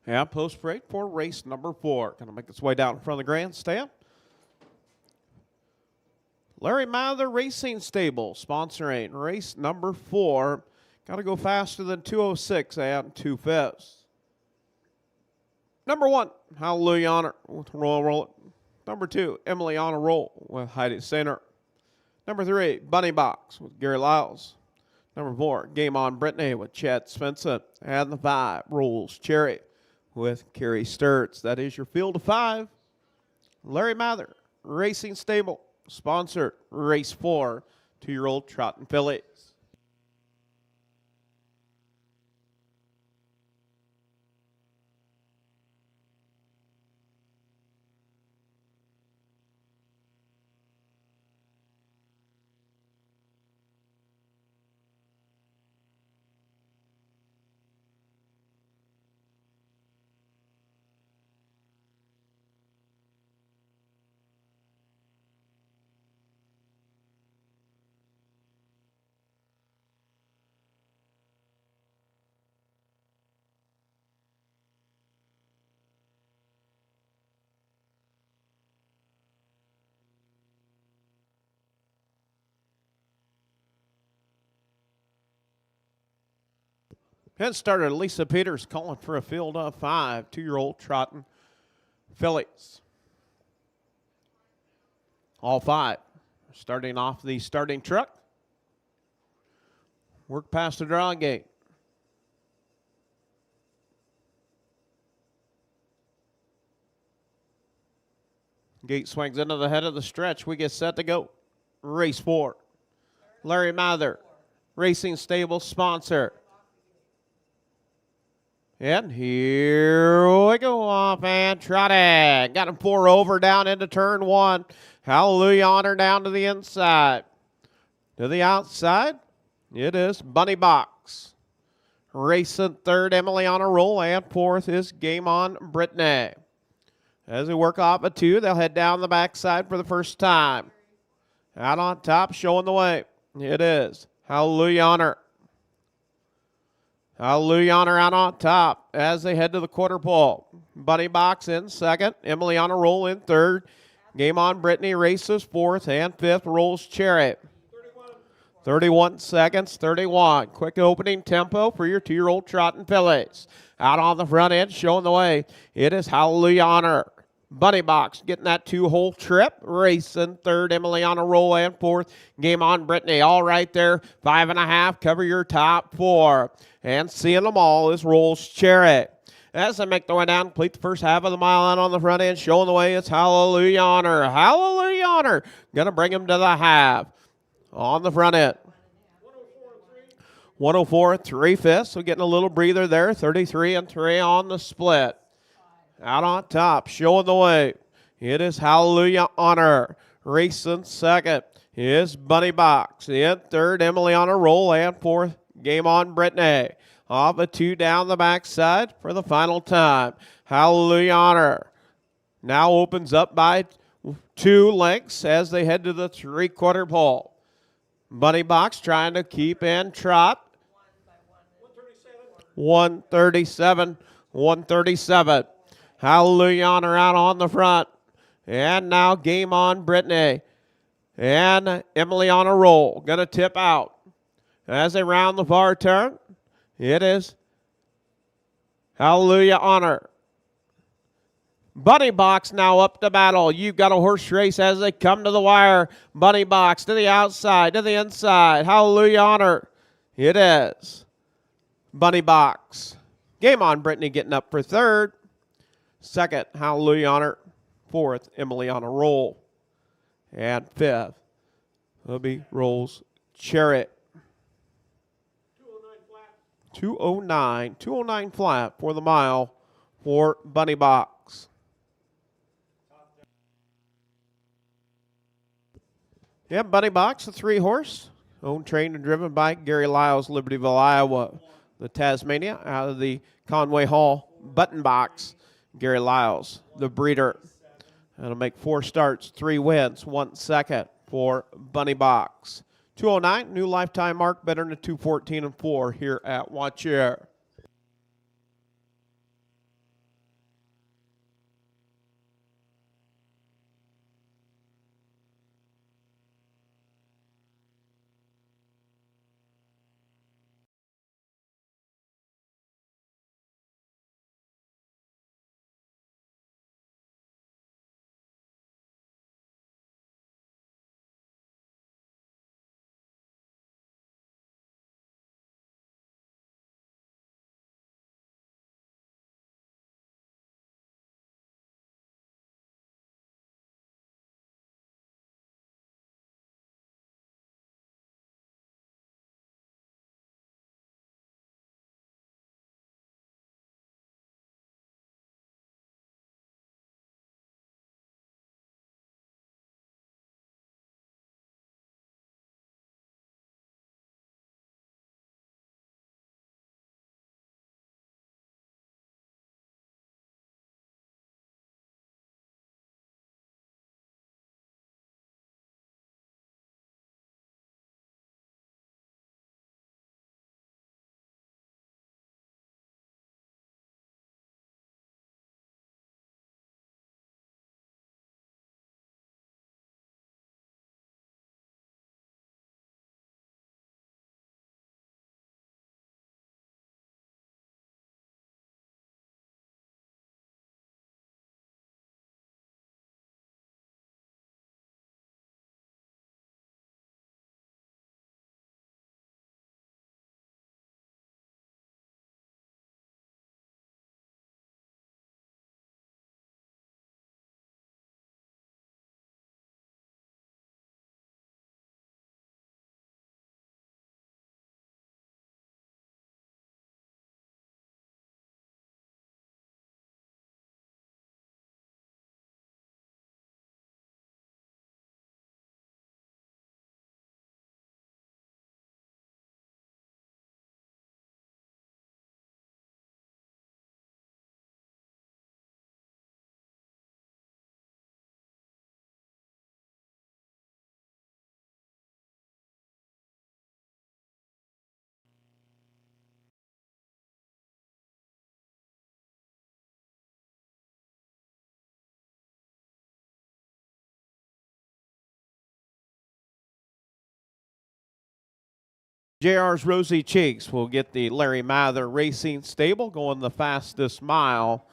Yeah, post break for race number 4. Going to make its way down in front of the grandstand. Larry Mather Racing Stable sponsoring race number 4. Got to go faster than 2:06 and 2/5. Number 1, Hallelujah Honor with Royal Roll. Number 2, Emily on a Roll with Heidi Sainer. Number 3, Bunny Box with Gary Lyles. Number 4, Game On Brittany with Chad Svensson. And the 5, Rolls Cherry with Carrie Sturts. That is your field of 5. Larry Mather Racing Stable sponsored race 4, 2-year-old trotting fillies. And started Lisa Peters calling for a field of 5, 2-year-old trotting fillies. All 5 starting off the starting truck. Work past the draw gate. Gate swings into the head of the stretch. We get set to go. Race 4. Larry Mather Racing Stable sponsor. And here we go, off and trotting. Got him 4 over down into turn 1. Hallelujah Honor down to the inside. To the outside, it is Bunny Box. Racing 3rd, Emily on a Roll, and 4th is Game On Brittany. As we work off a 2, they'll head down the backside for the first time. Out on top, showing the way, it is Hallelujah Honor. Hallelujah Honor out on top as they head to the quarter pole. Bunny Box in 2nd. Emily on a Roll in 3rd. Game On Brittany races 4th and 5th. Rolls Cherry. 31 seconds, 31. Quick opening tempo for your 2-year-old trotting fillies. Out on the front end, showing the way, it is Hallelujah Honor. Bunny Box getting that 2-hole trip. Racing 3rd, Emily on a Roll, and 4th, Game On Brittany. All right there, 5.5. Cover your top 4. And seeing them all is Rolls Cherry. As they make their way down, complete the first half of the mile out on the front end, showing the way, it's Hallelujah Honor. Hallelujah Honor. Going to bring him to the half. On the front end. 104 3/5. So getting a little breather there. 33 and 3 on the split. Out on top, showing the way, it is Hallelujah Honor. Racing 2nd is Bunny Box. In 3rd, Emily on a Roll, and 4th, Game On Brittany. Off a 2 down the backside for the final time. Hallelujah Honor now opens up by 2 lengths as they head to the 3/4 pole. Bunny Box trying to keep in trot. 137, 137. Hallelujah Honor out on the front. And now Game On Brittany. And Emily on a roll. Going to tip out. As they round the far turn, it is Hallelujah Honor. Bunny Box now up to battle. You've got a horse race as they come to the wire. Bunny Box to the outside, to the inside. Hallelujah Honor. It is Bunny Box. Game On Brittany getting up for 3rd. 2nd, Hallelujah Honor. 4th, Emily on a roll. And 5th, Hubby Rolls Chariot. 209 flat for the mile for Bunny Box. Yeah, Bunny Box, the 3-horse, owned, trained, and driven by Gary Lyles, Libertyville, Iowa. The Tasmania out of the Conway Hall Button Box, Gary Lyles, the breeder. That'll make 4 starts, 3 wins, 1 second for Bunny Box. 209, new lifetime mark, better than a 214 and 4 here at Watch Air. JR's Rosy Cheeks will get the Larry Mather Racing Stable going the fastest mile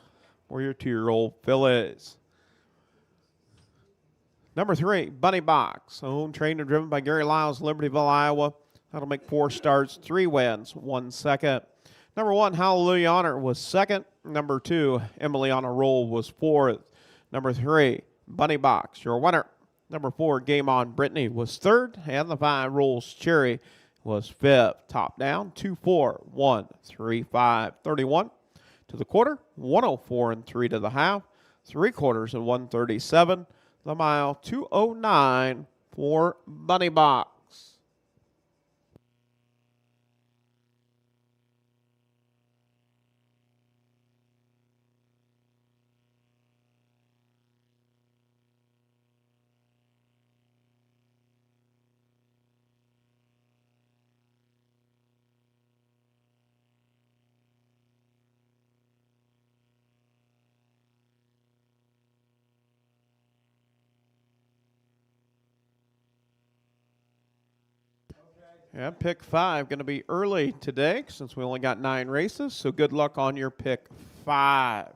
for your 2-year-old fillies. Number 3, Bunny Box, owned, trained, and driven by Gary Lyles, Libertyville, Iowa. That'll make 4 starts, 3 wins, 1 second. Number 1, Hallelujah Honor was 2nd. Number 2, Emily on a Roll was 4th. Number 3, Bunny Box, your winner. Number 4, Game On Brittany was 3rd. And the 5, Rolls Cherry was 5th. Top down, 2-4, 1-3-5, 31 to the quarter, 104 and 3 to the half, 3/4 and 137. The mile, 209 for Bunny Box. Yeah, pick 5 going to be early today since we only got 9 races. So good luck on your pick 5.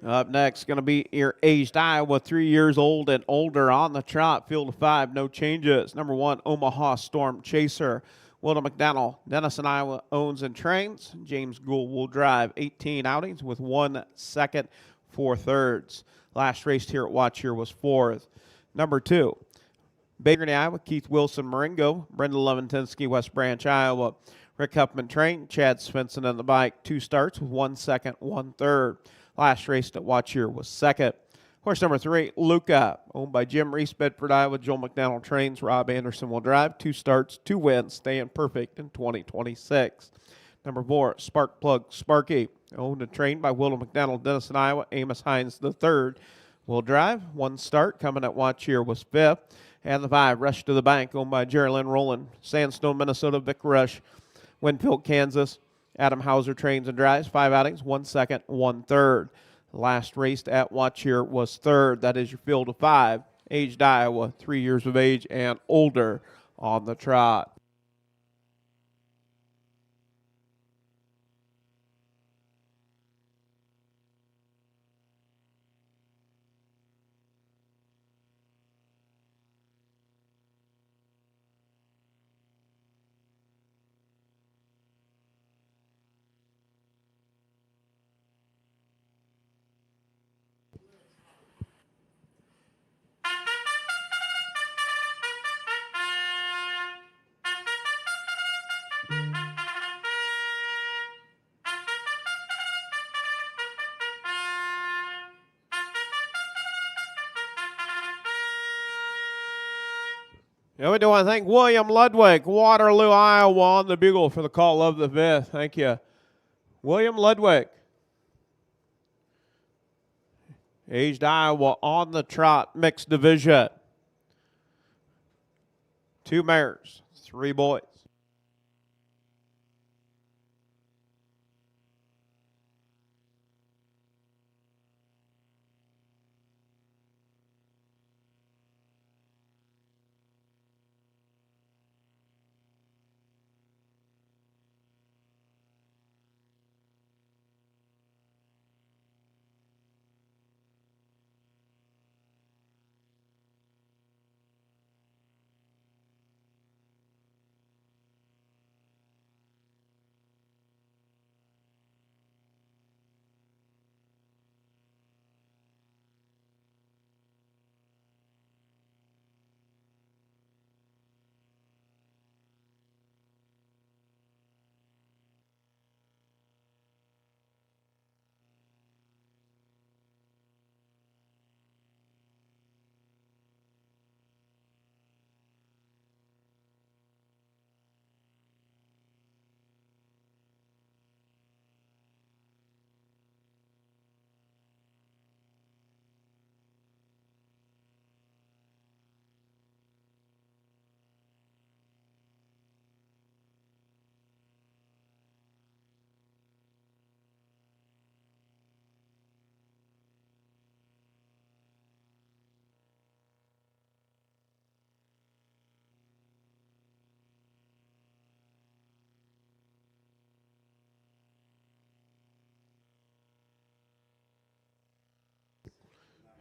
Up next, going to be your aged Iowa, 3 years old and older on the trot. Field of 5, no changes. Number 1, Omaha Storm Chaser. Wilda McDonnell, Denison, Iowa, owns and trains. James Gould will drive 18 outings with 1 second, 4 thirds. Last race here at Watch Here was 4th. Number 2, Baker, Iowa, Keith Wilson Marengo, Brenda Leventinsky, West Branch, Iowa. Rick Huffman train, Chad Svensson on the bike. 2 starts with 1 second, 1 third. Last race at Watch Here was 2nd. Horse number 3, Luca, owned by Jim Reese, Bedford, Iowa. Joel McDonald trains. Rob Anderson will drive. 2 starts, 2 wins, staying perfect in 2026. Number 4, Spark Plug Sparky, owned and trained by Wilda McDonald, Denison, Iowa. Amos Hines III will drive. 1 start, coming at Watch Here was 5th. And the 5, Rush to the Bank, owned by Jerry Lynn Rowland, Sandstone, Minnesota. Vic Rush, Winfield, Kansas. Adam Hauser trains and drives. 5 outings, 1 second, 1 third. Last race at Watch Here was 3rd. That is your field of 5. Aged Iowa, 3 years of age and older on the trot. Yeah, we do want to thank William Ludwig, Waterloo, Iowa, on the bugle for the call of the 5th. Thank you, William Ludwig. Aged Iowa on the trot, mixed division. 2 mares, 3 boys.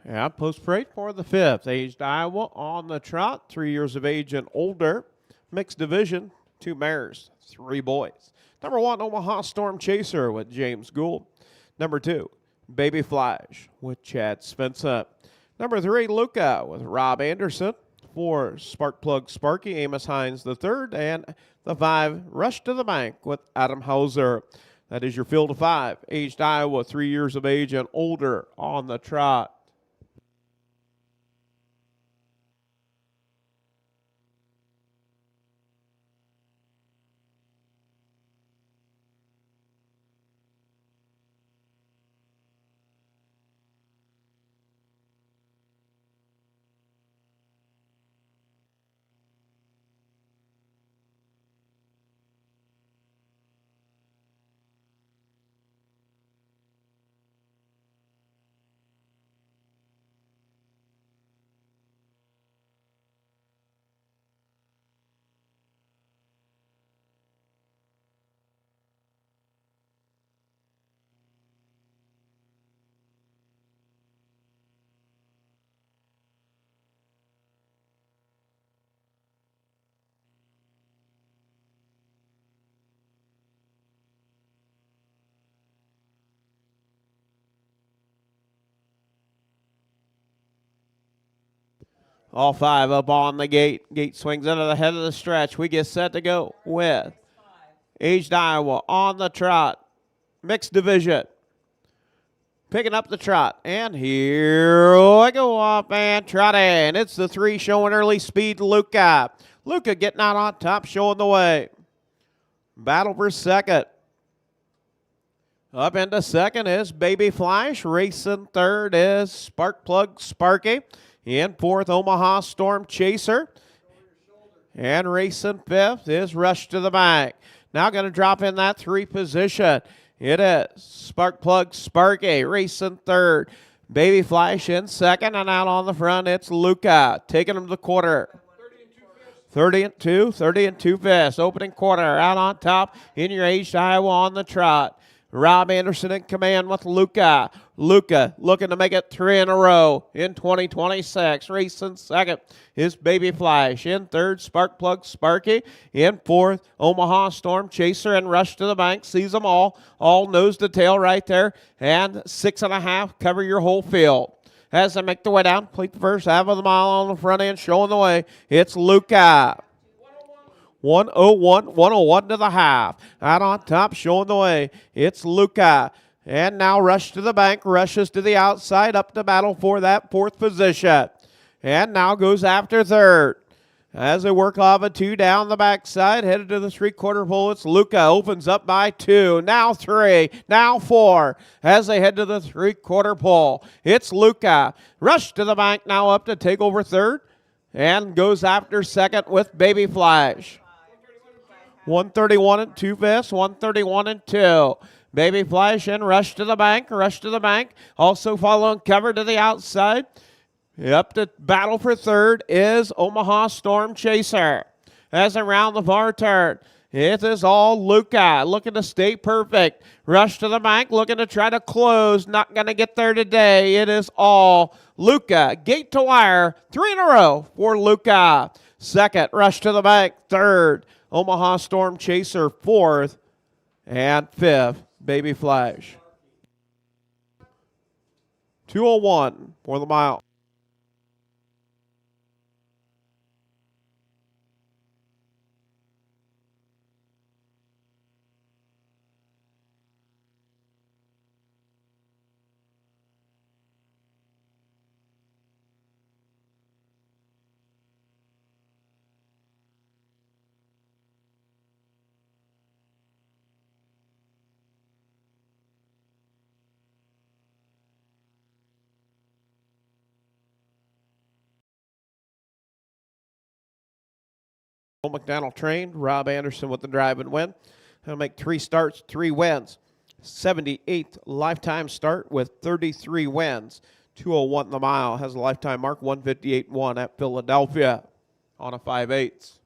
Yeah, post parade for the 5th. Aged Iowa on the trot, 3 years of age and older. Mixed division, 2 mares, 3 boys. Number 1, Omaha Storm Chaser with James Gould. Number 2, Baby Flash with Chad Spencer. Number 3, Luca with Rob Anderson. 4, Sparkplug Sparky, Amos Hines III. And the 5, Rush to the Bank with Adam Hauser. That is your field of 5. Aged Iowa, 3 years of age and older on the trot. All 5 up on the gate. Gate swings into the head of the stretch. We get set to go with Aged Iowa on the trot. Mixed division. Picking up the trot. And here we go up and trotting. It's the 3 showing early speed, Luca. Luca getting out on top, showing the way. Battle for second. Up into second is Baby Flash. Racing third is Sparkplug Sparky. In fourth, Omaha Storm Chaser. And racing fifth is Rush to the Bank. Now going to drop in that 3 position. It is Sparkplug Sparky racing third. Baby Flash in second, and out on the front, it's Luca taking him to the quarter. 30 and 2 fifths. Opening quarter out on top in your Aged Iowa on the trot. Rob Anderson in command with Luca. Luca looking to make it 3 in a row in 2026. Racing second is Baby Flash. In third, Sparkplug Sparky. In fourth, Omaha Storm Chaser, and Rush to the Bank. Sees them all nose to tail right there. And 6.5 cover your whole field. As they make their way down, complete the first half of the mile on the front end, showing the way. It's Luca. 101 to the half. Out on top, showing the way. It's Luca. And now Rush to the Bank. Rushes to the outside, up to battle for that 4th position. And now goes after third. As they work off a 2 down the backside, headed to the 3/4 pole, it's Luca. Opens up by 2. Now 3. Now 4. As they head to the 3/4 pole, it's Luca. Rush to the Bank now up to take over third. And goes after second with Baby Flash. 131 and 2 fifths, 131 and 2. Baby Flash and Rush to the Bank. Rush to the Bank. Also following cover to the outside. Up to battle for third is Omaha Storm Chaser. As around the far turn, it is all Luca looking to stay perfect. Rush to the Bank looking to try to close. Not going to get there today. It is all Luca. Gate to wire. 3 in a row for Luca. Second, Rush to the Bank. Third, Omaha Storm Chaser. Fourth and fifth, Baby Flash. 2:01 for the mile. McDonald trained. Rob Anderson with the drive and win. He'll make 3 starts, 3 wins. 78th lifetime start with 33 wins. 2:01 the mile. Has a lifetime mark, 158.1 at Philadelphia on a 5/8.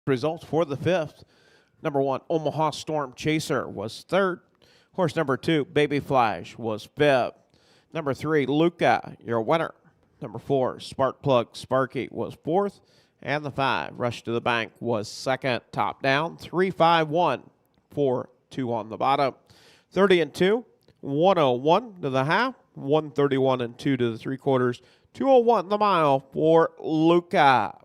Results for the 5th. Number 1, Omaha Storm Chaser was 3rd. Horse number 2, Baby Flash, was 5th. Number 3, Luca, your winner. Number 4, Spark Plug Sparky, was 4th. And the 5, Rush to the Bank, was 2nd. Top down, 3-5-1, 4-2 on the bottom. 30 and 2, 101 to the half, 131 and 2 to the 3/4, 201 the mile for Luca.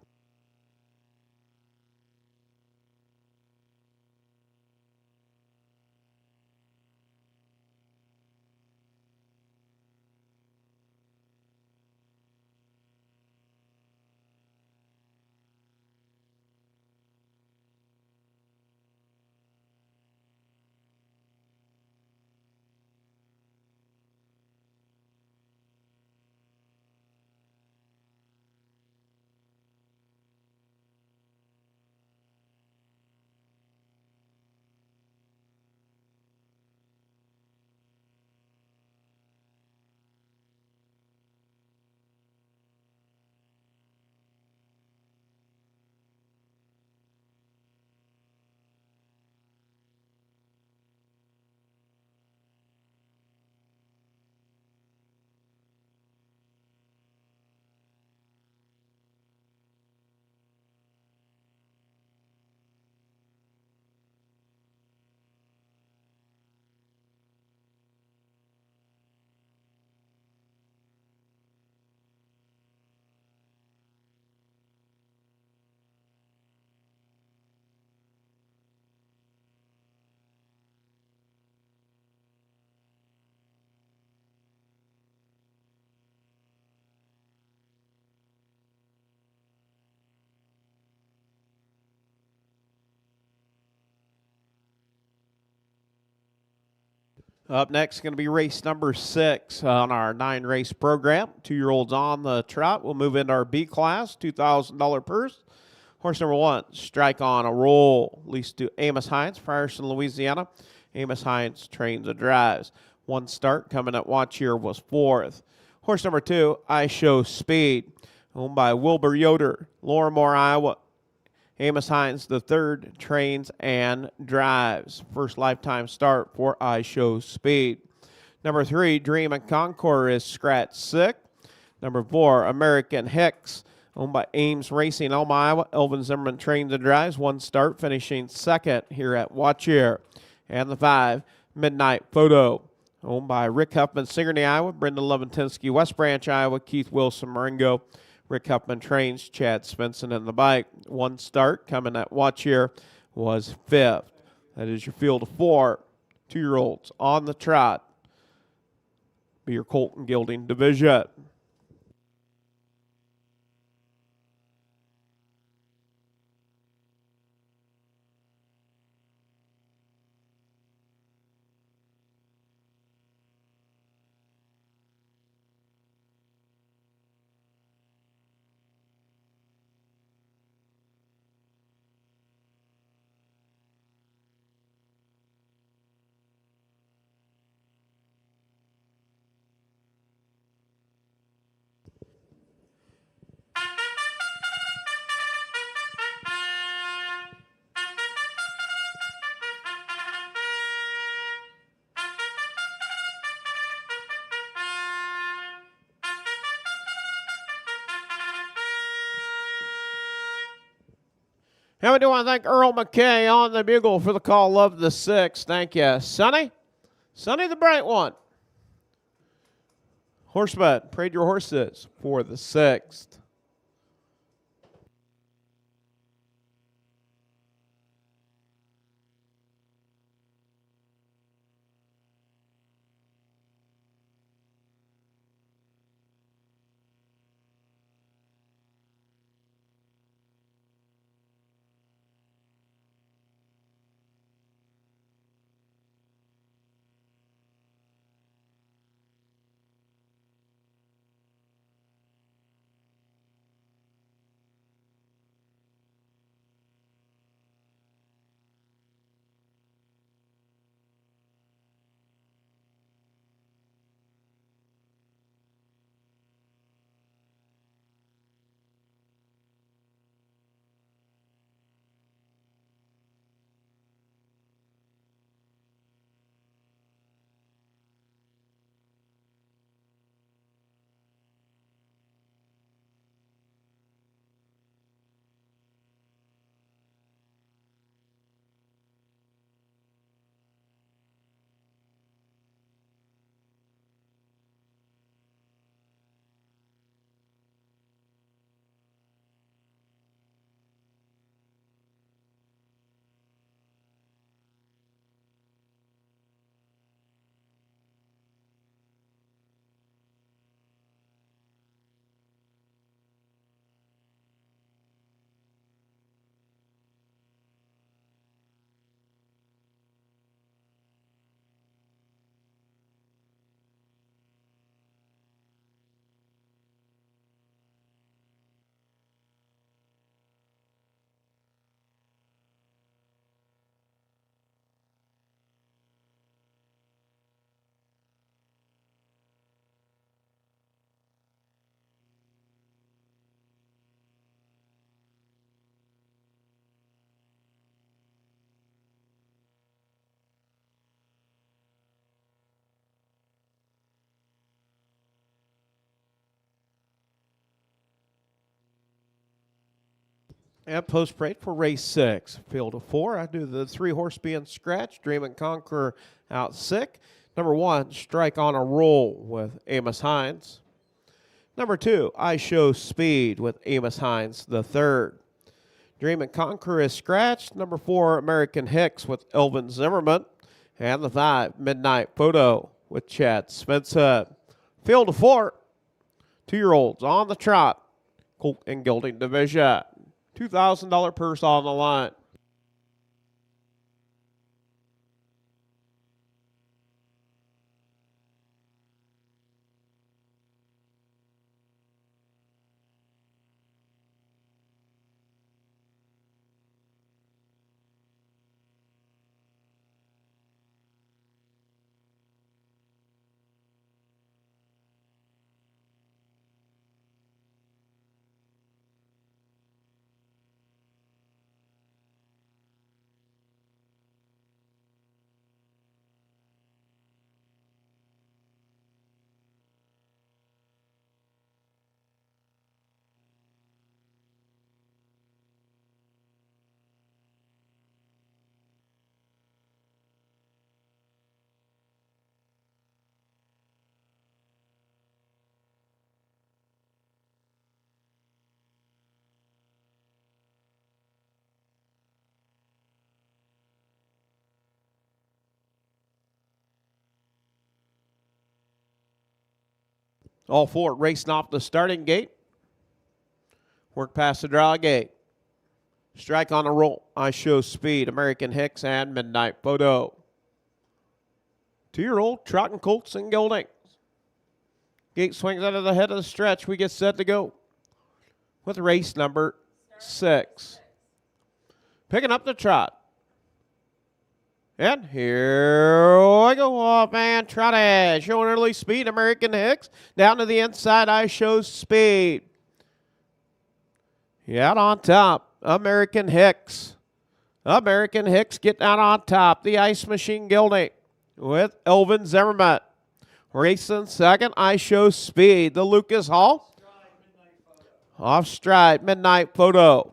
Up next is going to be race number 6 on our 9-race program. 2-year-olds on the trot. We'll move into our B class, $2,000 purse. Horse number 1, Strike on a Roll, leased to Amos Hines, Frierson, Louisiana. Amos Hines trains and drives. 1 start coming at Watch Here was 4th. Horse number 2, I Show Speed, owned by Wilbur Yoder, Lorimore, Iowa. Amos Hines, the 3rd, trains and drives. First lifetime start for I Show Speed. Number 3, Dream and Concord is scratch sick. Number 4, American Hicks, owned by Ames Racing, Elma, Iowa. Elvin Zimmerman trains and drives. 1 start, finishing 2nd here at Watch Here. And the 5, Midnight Photo, owned by Rick Huffman, Sigourney, Iowa. Brendan Leventinsky, West Branch, Iowa. Keith Wilson, Marengo. Rick Huffman trains, Chad Svensson in the bike. 1 start coming at Watch Here was 5th. That is your field of 4 2-year-olds on the trot. Be your Colt and Gelding division. And we do want to thank Earl McKay on the bugle for the call of the 6th. Thank you, Sonny. Sonny the bright one. Horseman, parade your horses for the 6th. And post parade for race 6. Field of 4. I do the 3 horse being scratched. Dream and Conqueror out sick. Number 1, Strike on a Roll with Amos Hines. Number 2, I Show Speed with Amos Hines the third. Dream and Conqueror is scratched. Number 4, American Hicks with Elvin Zimmerman. And the 5, Midnight Photo with Chad Spencer. Field of 4. 2-year-olds on the trot. Colt and Gelding division. $2,000 purse on the line. All 4 racing off the starting gate. Work past the draw gate. Strike on a Roll. I Show Speed. American Hicks and Midnight Photo. 2-year-old trotting Colts and Geldings. Gate swings out of the head of the stretch. We get set to go with race number 6. Picking up the trot. And here we go off and trotted. Showing early speed, American Hicks. Down to the inside, I Show Speed. Out on top, American Hicks. American Hicks get down on top. The Ice Machine Gelding with Elvin Zimmerman. Racing second, I Show Speed. The Lucas Hall. Off stride, Midnight Photo.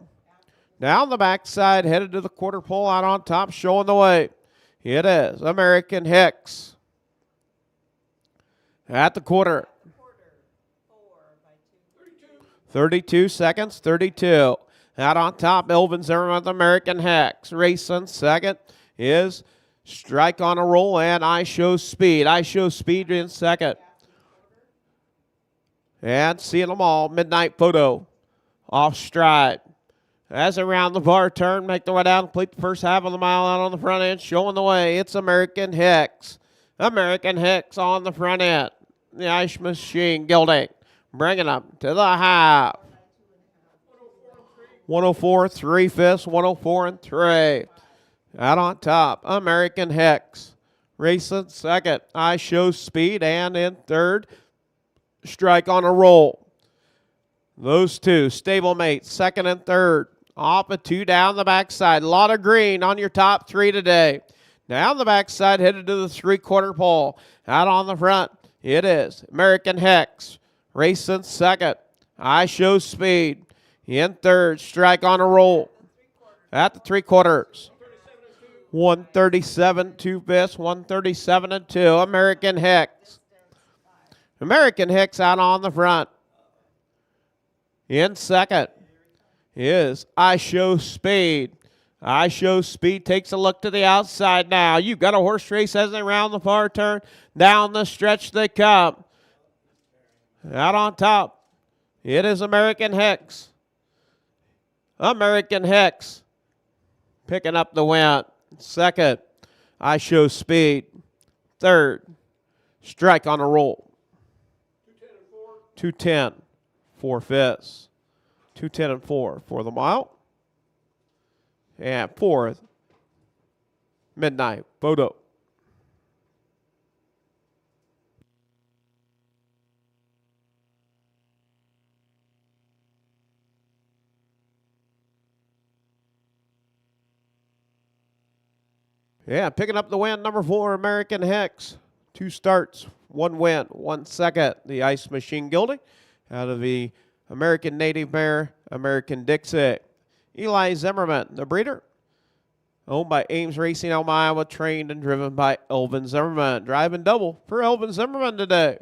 Down the backside, headed to the quarter pole, out on top, showing the way. It is American Hicks. At the quarter. 32 seconds, 32. Out on top, Elvin Zimmerman with American Hicks. Racing second is Strike on a Roll and I Show Speed. I Show Speed in second. And seeing them all, Midnight Photo off stride. As around the bar turn, make the way down, complete the first half of the mile out on the front end, showing the way. It's American Hicks. American Hicks on the front end. The Ice Machine Gelding bringing them to the half. 104 3/5, 104 3. Out on top, American Hicks. Racing second, I Show Speed, and in third, Strike on a Roll. Those 2 stablemate, second and third. Off of 2 down the backside. A lot of green on your top 3 today. Down the backside, headed to the 3/4 pole. Out on the front, it is American Hicks. Racing second, I Show Speed. In third, Strike on a Roll. At the 3/4. 137 2/5, 137 2. American Hicks. American Hicks out on the front. In second is I Show Speed. I Show Speed takes a look to the outside now. You've got a horse race as they round the far turn. Down the stretch they come. Out on top, it is American Hicks. American Hicks picking up the win. Second, I Show Speed. Third, Strike on a Roll. 210 4/5. 210 4 for the mile. And fourth, Midnight Photo. Yeah, picking up the win, number 4, American Hicks. 2 starts, 1 win, 1 second. The Ice Machine Gelding out of the American Native Mare, American Dixie. Eli Zimmerman, the breeder. Owned by Ames Racing Elm, Iowa, trained and driven by Elvin Zimmerman. Driving double for Elvin Zimmerman today.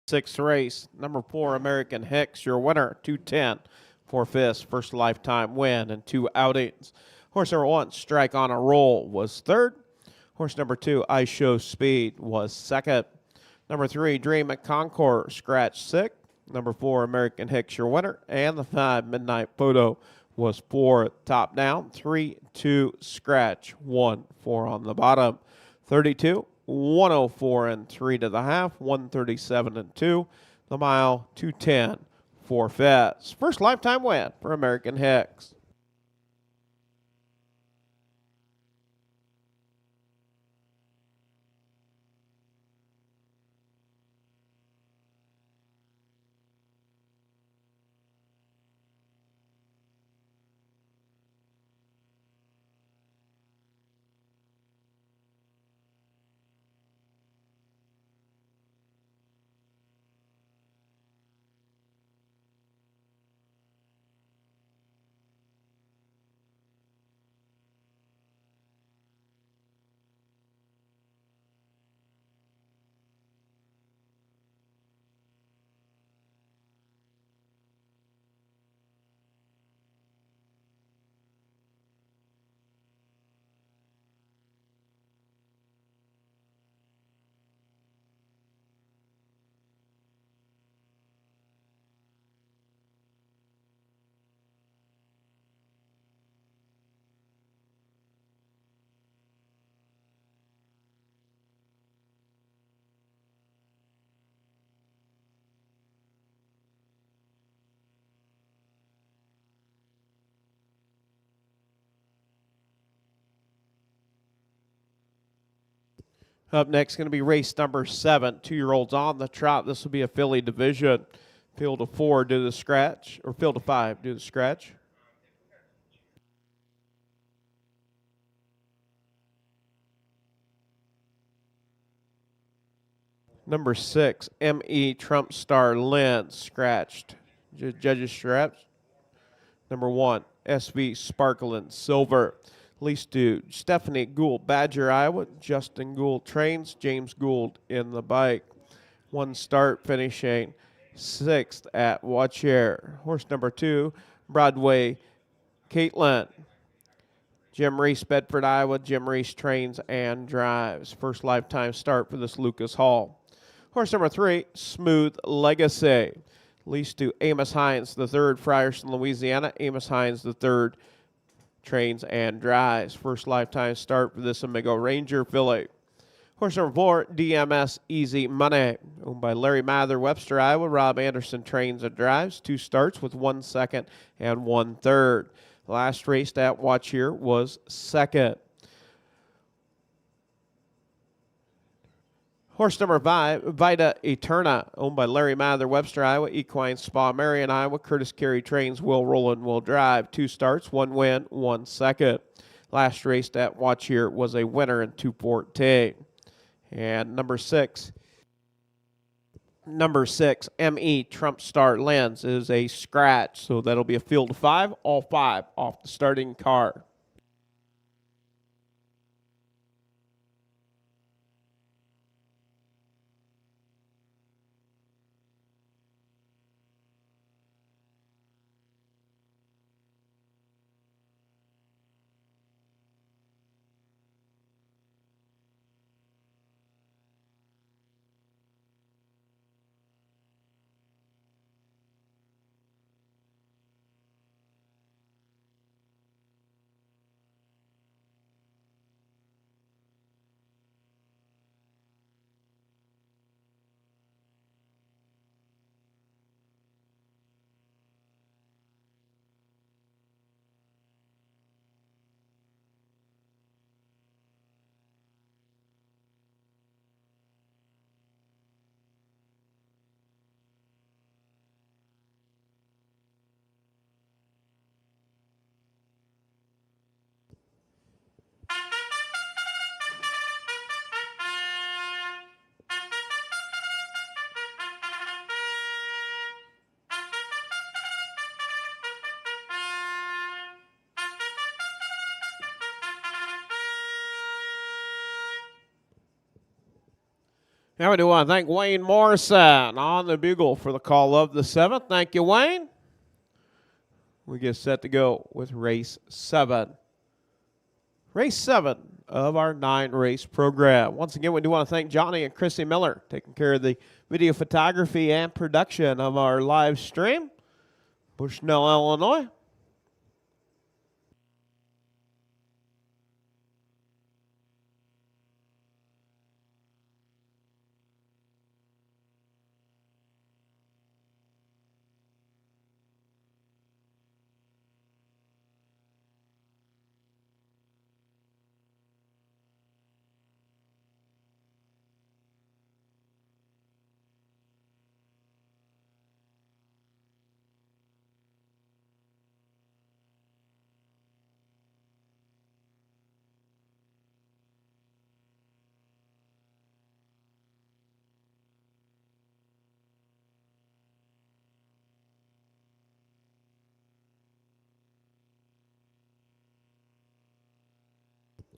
Sixth race, number 4, American Hicks, your winner, 210 for fifth, first lifetime win and 2 outings. Horse number 1, Strike on a Roll, was third. Horse number 2, I Show Speed, was second. Number 3, Dream at Concord, scratch sixth. Number 4, American Hicks, your winner. And the 5, Midnight Photo, was fourth. Top down, 3, 2, scratch, 1, 4 on the bottom. 32, 104 and 3 to the half, 137 and 2. The mile, 210 for fifth. First lifetime win for American Hicks. Up next, going to be race number 7, 2-year-olds on the trot. This will be a filly division. Field of 4 do the scratch, or field of 5 do the scratch. Number 6, M.E. Trump Star Lynn, scratched. Judges scratched. Number 1, S.V. Sparkling Silver. Least to Stephanie Gould, Badger, Iowa. Justin Gould trains. James Gould in the bike. 1 start, finishing 6th at Watch Air. Horse number 2, Broadway Caitlin. Jim Reese, Bedford, Iowa. Jim Reese trains and drives. First lifetime start for this Lucas Hall. Horse number 3, Smooth Legacy. Leased to Amos Hines III, Frierson, Louisiana. Amos Hines III trains and drives. First lifetime start for this Amigo Ranger filly. Horse number 4, DMS Easy Money, owned by Larry Mather, Webster, Iowa. Rob Anderson trains and drives. 2 starts with 1 second and 1 third. Last race at watch here was second. Horse number 5, Vita Eterna, owned by Larry Mather, Webster, Iowa. Equine Spa, Marion, Iowa. Curtis Carey trains. Will Rowland will drive. 2 starts, 1 win, 1 second. Last race at watch here was a winner in 214. And number 6, ME Trump Star Lens is a scratch. So that'll be a field of 5, all 5 off the starting car. Now we do want to thank Wayne Morrison on the bugle for the call of the 7th. Thank you, Wayne. We get set to go with race 7. Race 7 of our 9-race program. Once again, we do want to thank Johnny and Chrissy Miller taking care of the video photography and production of our live stream. Bushnell, Illinois.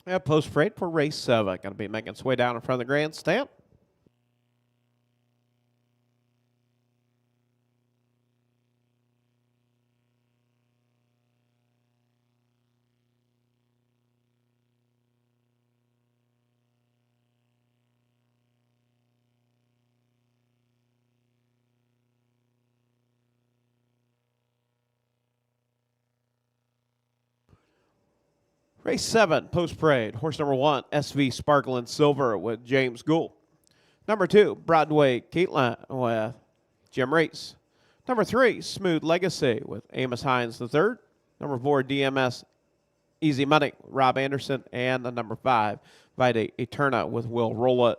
Yeah, post parade for race 7. Going to be making its way down in front of the grandstand. Race 7, post parade. Horse number 1, SV Sparkling Silver with James Gould. Number 2, Broadway Caitlin with Jim Reese. Number 3, Smooth Legacy with Amos Hines III. Number 4, DMS Easy Money, Rob Anderson. And the number 5, Vita Eterna with Will Rowland.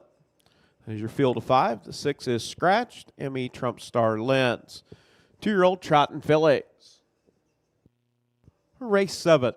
There's your field of 5. The 6 is scratched, ME Trump Star Lens. 2-year-old Trotting Fillies. Race 7.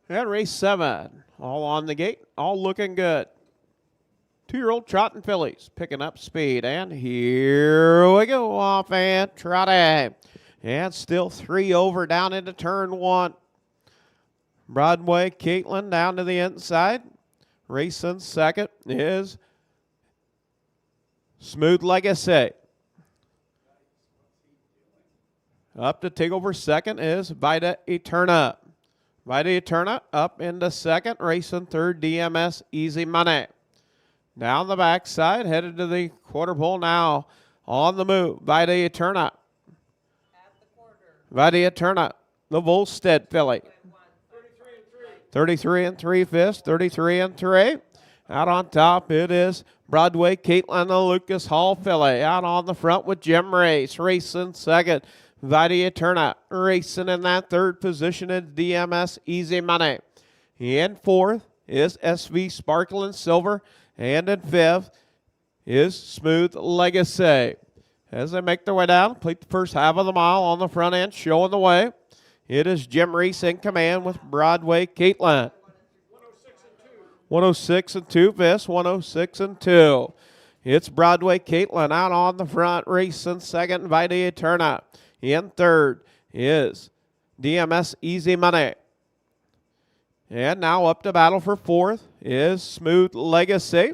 And race 7, all on the gate, all looking good. 2-year-old trotting fillies picking up speed. And here we go, off and trotting. And still 3 over down into turn 1. Broadway Caitlin down to the inside. Racing second is Smooth Legacy. Up to take over second is Vita Eterna. Vita Eterna up into second. Racing third, DMS Easy Money. Down the backside, headed to the quarter pole now. On the move, Vita Eterna. At the quarter. Vita Eterna, the Volstead filly. 33 and 3 fifths, 33 and 3. Out on top, it is Broadway Caitlin, the Lucas Hall filly. Out on the front with Jim Race. Racing second, Vita Eterna. Racing in that third position is DMS Easy Money. In fourth is SV Sparkle and Silver. And in fifth is Smooth Legacy. As they make their way down, complete the first half of the mile on the front end, showing the way. It is Jim Reese in command with Broadway Caitlin. 106 and 2 fifths, 106 and 2. It's Broadway Caitlin out on the front, racing second, Vita Eterna. In third is DMS Easy Money. And now up to battle for fourth is Smooth Legacy.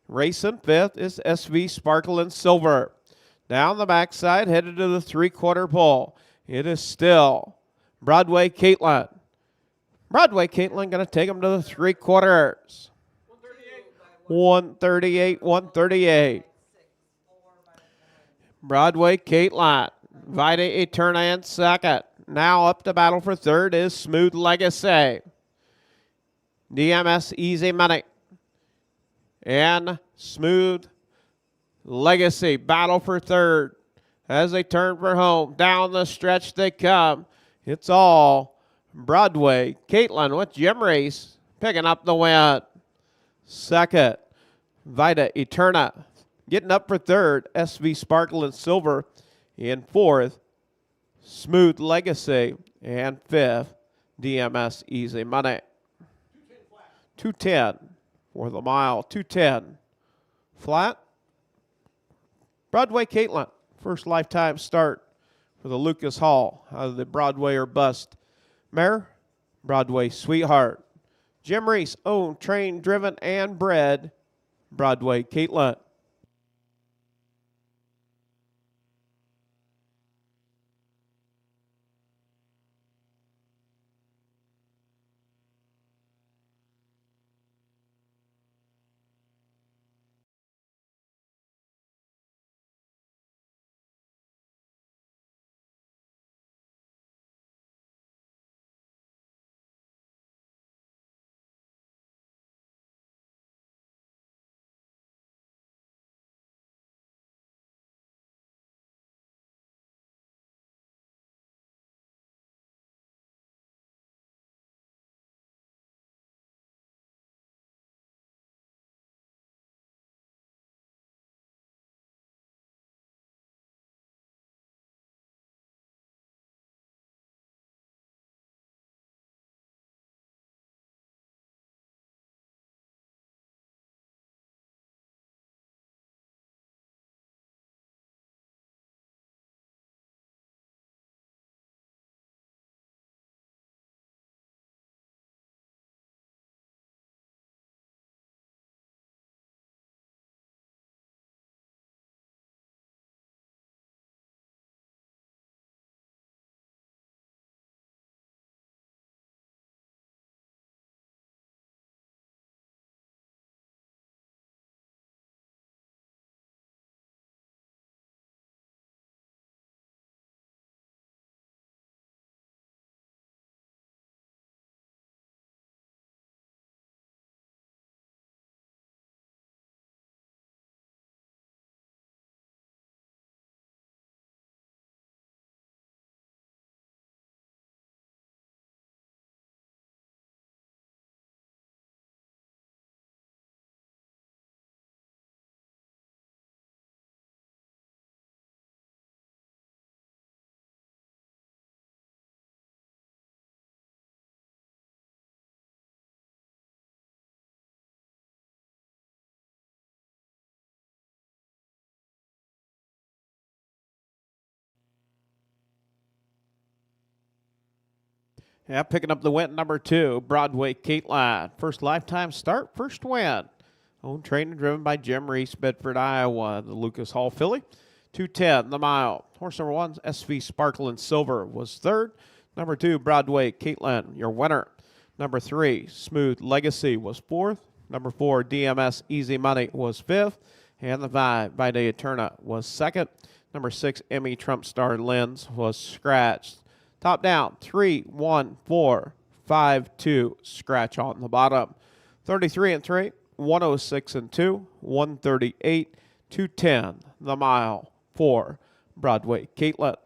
Racing fifth is SV Sparkle and Silver. Down the backside, headed to the three-quarter pole. It is still Broadway Caitlin. Broadway Caitlin going to take them to the three-quarters. 138, 138. Broadway Caitlin. Vita Eterna in second. Now up to battle for third is Smooth Legacy. DMS Easy Money. And Smooth Legacy battle for third as they turn for home. Down the stretch they come. It's all Broadway Caitlin with Jim Reese picking up the win. Second, Vita Eterna. Getting up for third, SV Sparkle and Silver. In fourth, Smooth Legacy. And fifth, DMS Easy Money. 210 for the mile. 210 flat. Broadway Caitlin, first lifetime start for the Lucas Hall out of the Broadway or Bust mare. Broadway Sweetheart. Jim Reese, owned, trained, driven, and bred. Broadway Caitlin. Yeah, picking up the win, number 2, Broadway Caitlin. First lifetime start, first win. Owned, trained, and driven by Jim Reese, Bedford, Iowa. The Lucas Hall filly. 2:10 the mile. Horse number 1, SV Sparkle and Silver, was third. Number 2, Broadway Caitlin, your winner. Number 3, Smooth Legacy, was fourth. Number 4, DMS Easy Money, was fifth. And the 5, By Day Eterna, was second. Number 6, Emmy Trump Star Lens, was scratched. Top down, 3, 1, 4, 5, 2. Scratch on the bottom. 33 and 3, 106 and 2, 138, 210 the mile for Broadway Caitlin.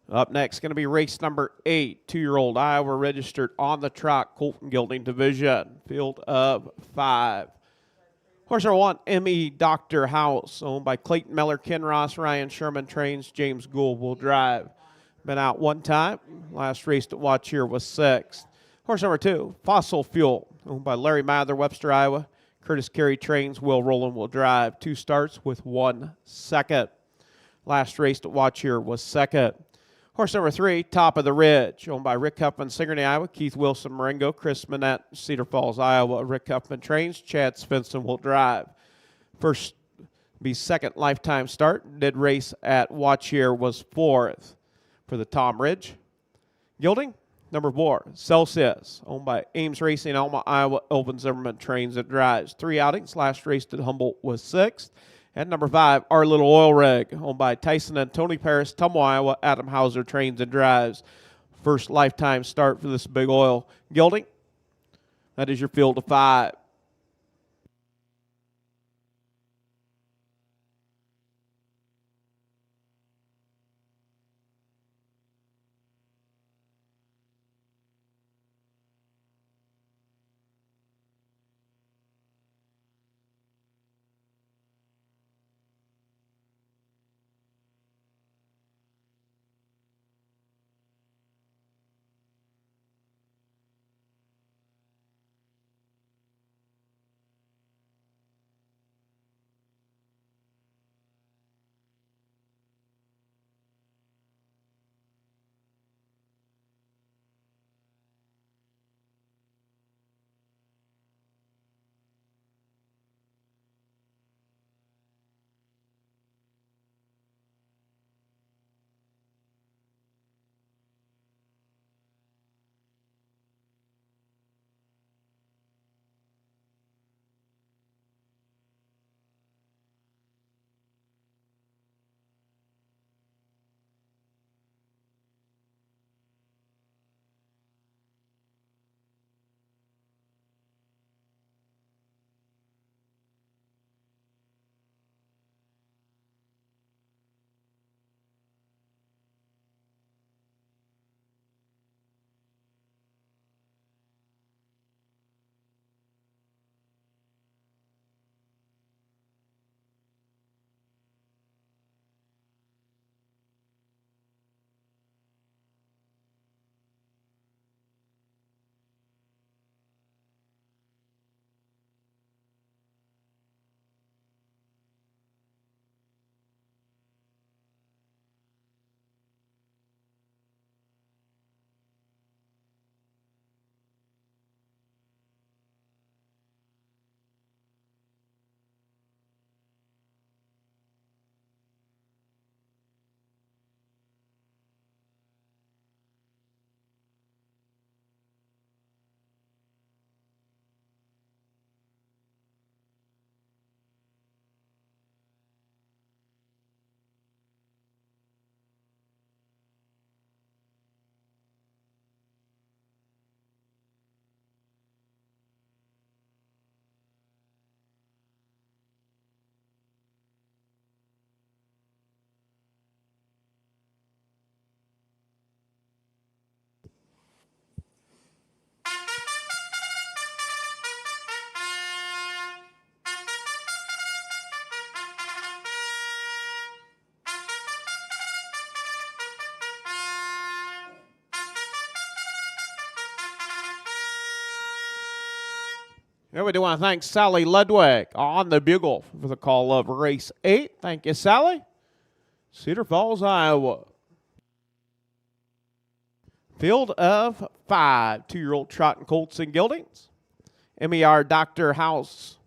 Up next, going to be race number 8, 2-year-old Iowa registered on the trot, Colton Gilding Division, field of 5. Horse number 1, M.E. Dr. House, owned by Clayton Miller, Ken Ross, Ryan Sherman trains, James Gould will drive. Been out one time. Last race to watch here was 6th. Horse number 2, Fossil Fuel, owned by Larry Mather, Webster, Iowa. Curtis Carey trains, Will Rowland will drive. 2 starts with 1 second. Last race to watch here was 2nd. Horse number 3, Top of the Ridge, owned by Rick Huffman, Sigourney, Iowa. Keith Wilson, Marengo. Chris Manette, Cedar Falls, Iowa. Rick Huffman trains. Chad Svensson will drive. First be second lifetime start. Did race at watch here was 4th for the Tom Ridge. Gilding, number 4, Celsius, owned by Ames Racing, Alma, Iowa. Elvin Zimmerman trains and drives. 3 outings. Last race at Humboldt was 6th. And number 5, Our Little Oil Rig, owned by Tyson and Tony Paris, Tummo, Iowa. Adam Hauser trains and drives. First lifetime start for this big oil. Gilding, that is your field of 5. And we do want to thank Sally Ludwig on the bugle for the call of race 8. Thank you, Sally. Cedar Falls, Iowa. Field of 5, 2-year-old Trotting Colts and Geldings. MER Dr. House.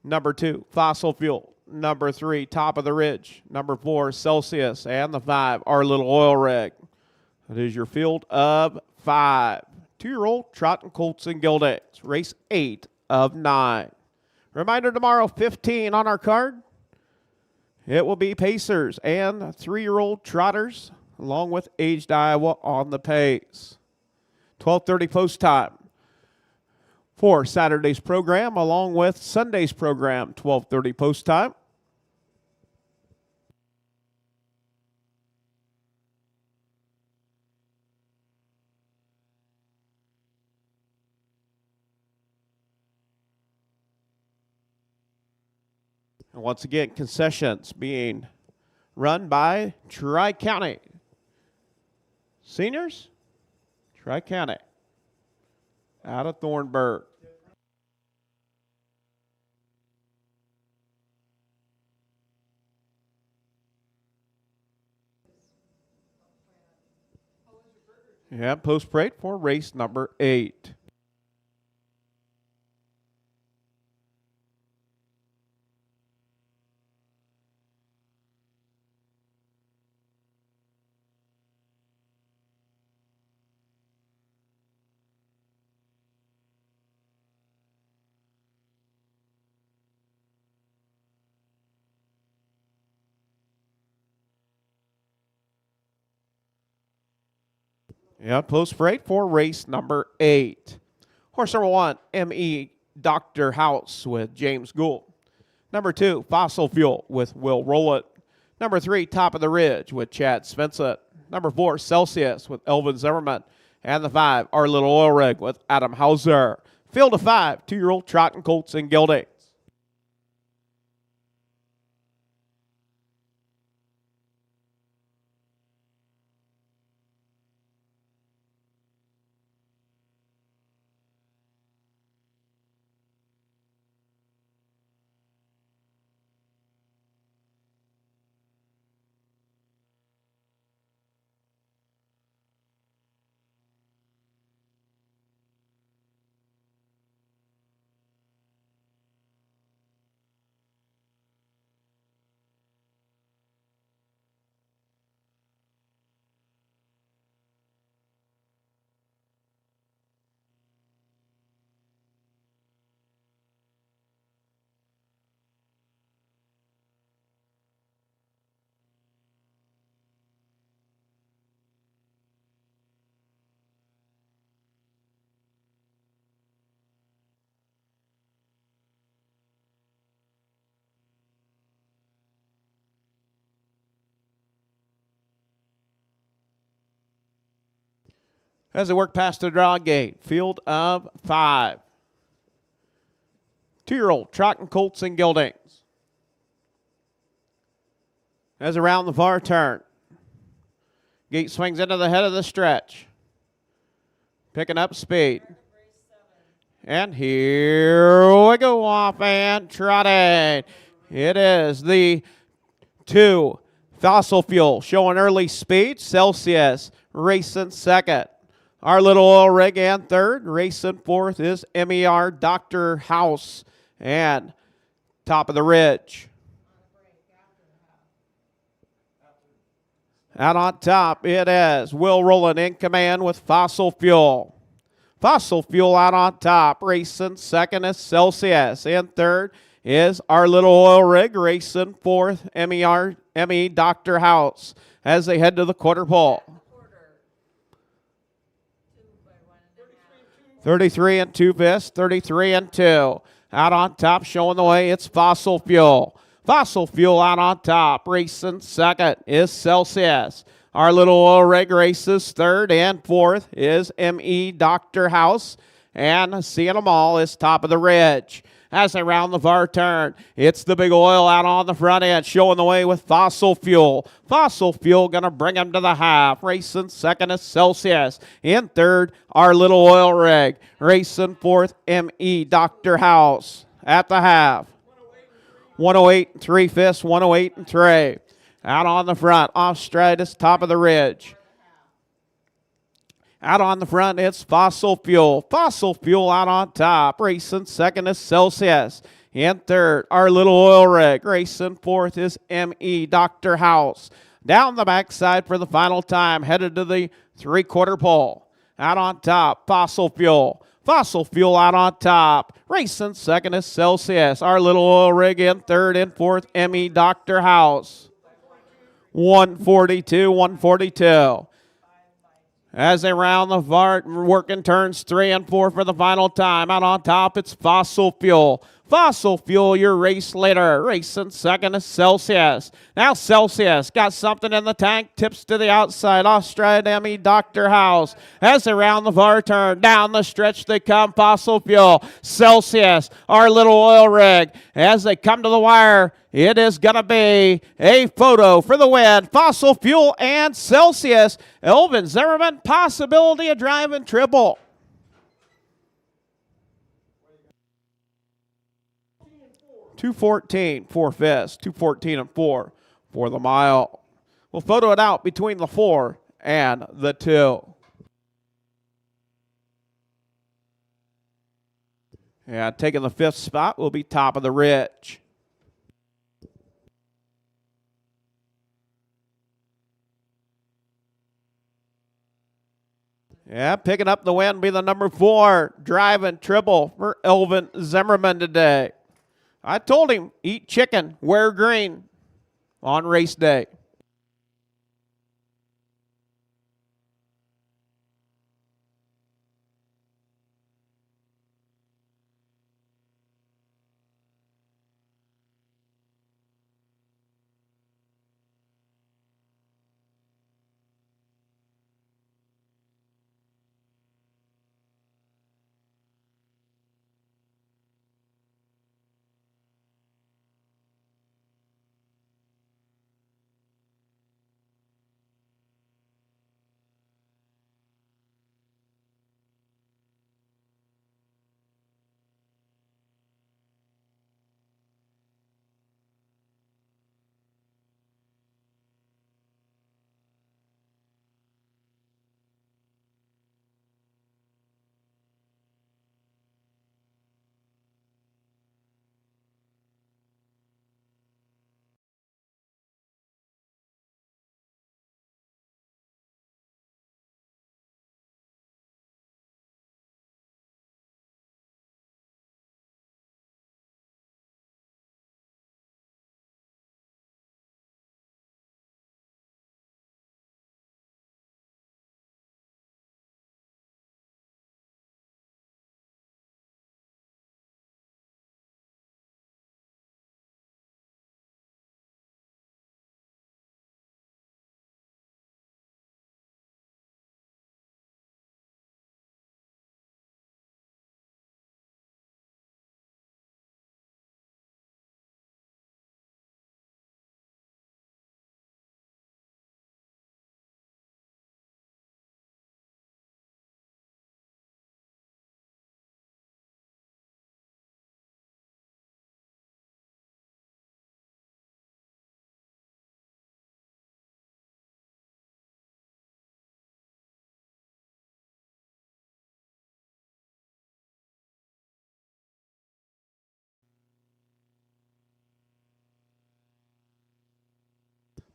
Number 2, Fossil Fuel. Number 3, Top of the Ridge. Number 4, Celsius. And the 5, Our Little Oil Rig. That is your field of 5. 2-year-old Trotting Colts and Geldings. Race 8 of 9. Reminder tomorrow, 15 on our card. It will be Pacers and 3-year-old Trotters, along with Aged Iowa on the pace. 12:30 post time for Saturday's program, along with Sunday's program, 12:30 post time. And once again, concessions being run by Tri-County. Seniors, Tri-County, out of Thornburg. Yeah, post parade for race number 8. Yeah, post parade for race number 8. Horse number 1, M.E. Dr. House with James Gould. Number 2, Fossil Fuel with Will Rowland. Number 3, Top of the Ridge with Chad Svensson. Number 4, Celsius with Elvin Zimmerman. And the 5, Our Little Oil Rig with Adam Hauser. Field of 5, 2-year-old Trotting Colts and Geldings. As they work past the draw gate, field of 5. 2-year-old Trotting Colts and Geldings. As around the far turn, gate swings into the head of the stretch. Picking up speed. And here we go, off and trotting. It is the 2, Fossil Fuel, showing early speed. Celsius racing second. Our Little Oil Rig in third. Racing fourth is MER Dr. House and Top of the Ridge. Out on top, it is Will Rowland in command with Fossil Fuel. Fossil Fuel out on top. Racing second is Celsius. In third is Our Little Oil Rig. Racing fourth, ME Dr. House as they head to the quarter pole. 33 and 2 fifths, 33 and 2. Out on top, showing the way, it's Fossil Fuel. Fossil Fuel out on top. Racing second is Celsius. Our Little Oil Rig races third, and fourth is ME Dr. House. And seeing them all is Top of the Ridge. as they round the far turn. It's the big oil out on the front end, showing the way with Fossil Fuel. Fossil Fuel going to bring him to the half. Racing second is Celsius. In third, our little oil rig. Racing fourth, M.E. Dr. House at the half. 108 3/5, 108 3. Out on the front, off Stratus, top of the ridge. Out on the front, it's Fossil Fuel. Fossil Fuel out on top. Racing second is Celsius. In third, our little oil rig. Racing fourth is M.E. Dr. House. Down the backside for the final time, headed to the three-quarter pole. Out on top, Fossil Fuel. Fossil Fuel out on top. Racing second is Celsius. Our little oil rig in third and fourth, M.E. Dr. House. 142, 142. As they round the VART, working turns 3 and 4 for the final time. Out on top, it's Fossil Fuel. Fossil Fuel, your race leader. Racing second is Celsius. Now Celsius got something in the tank. Tips to the outside. Off stride, M.E. Dr. House. As they round the VAR turn, down the stretch they come. Fossil Fuel. Celsius, our little oil rig. As they come to the wire, it is going to be a photo for the win. Fossil Fuel and Celsius. Elvin Zimmerman, possibility of driving triple. 2:14, 4/5, 2:14 and 4 for the mile. We'll photo it out between the 4 and the 2. And taking the 5th spot will be top of the ridge. Yeah, picking up the win will be the number 4, driving triple for Elvin Zimmerman today. I told him, eat chicken, wear green on race day.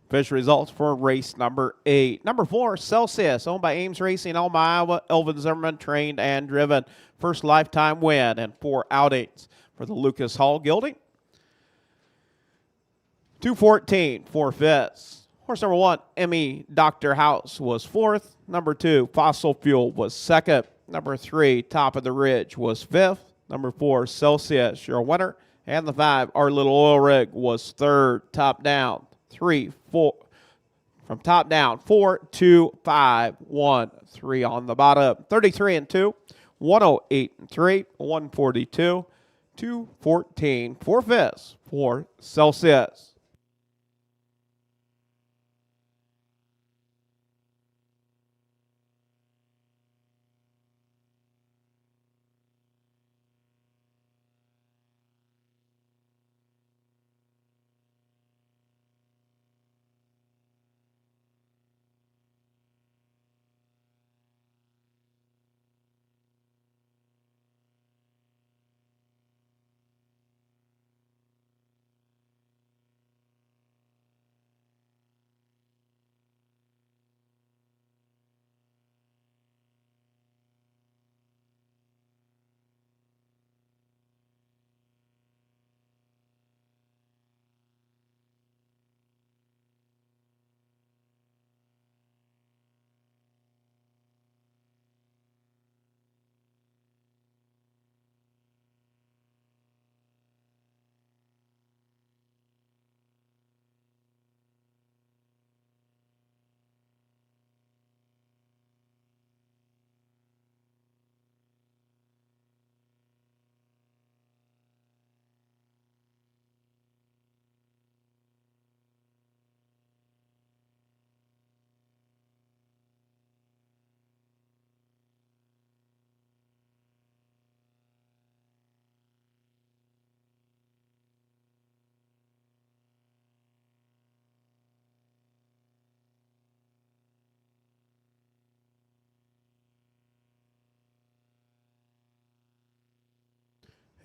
Official results for race number 8. Number 4, Celsius, owned by Ames Racing, Elma, Iowa. Elvin Zimmerman, trained and driven. First lifetime win and 4 outings for the Lucas Hall Gelding. 2:14, 4/5. Horse number 1, M.E. Dr. House, was 4th. Number 2, Fossil Fuel, was 2nd. Number 3, Top of the Ridge, was 5th. Number 4, Celsius, your winner. And the 5, Our Little Oil Rig, was 3rd. Top down. 3, 4, from top down, 4, 2, 5, 1, 3 on the bottom. 33 and 2, 108 and 3, 142, 2-14, 4-5 for Celsius.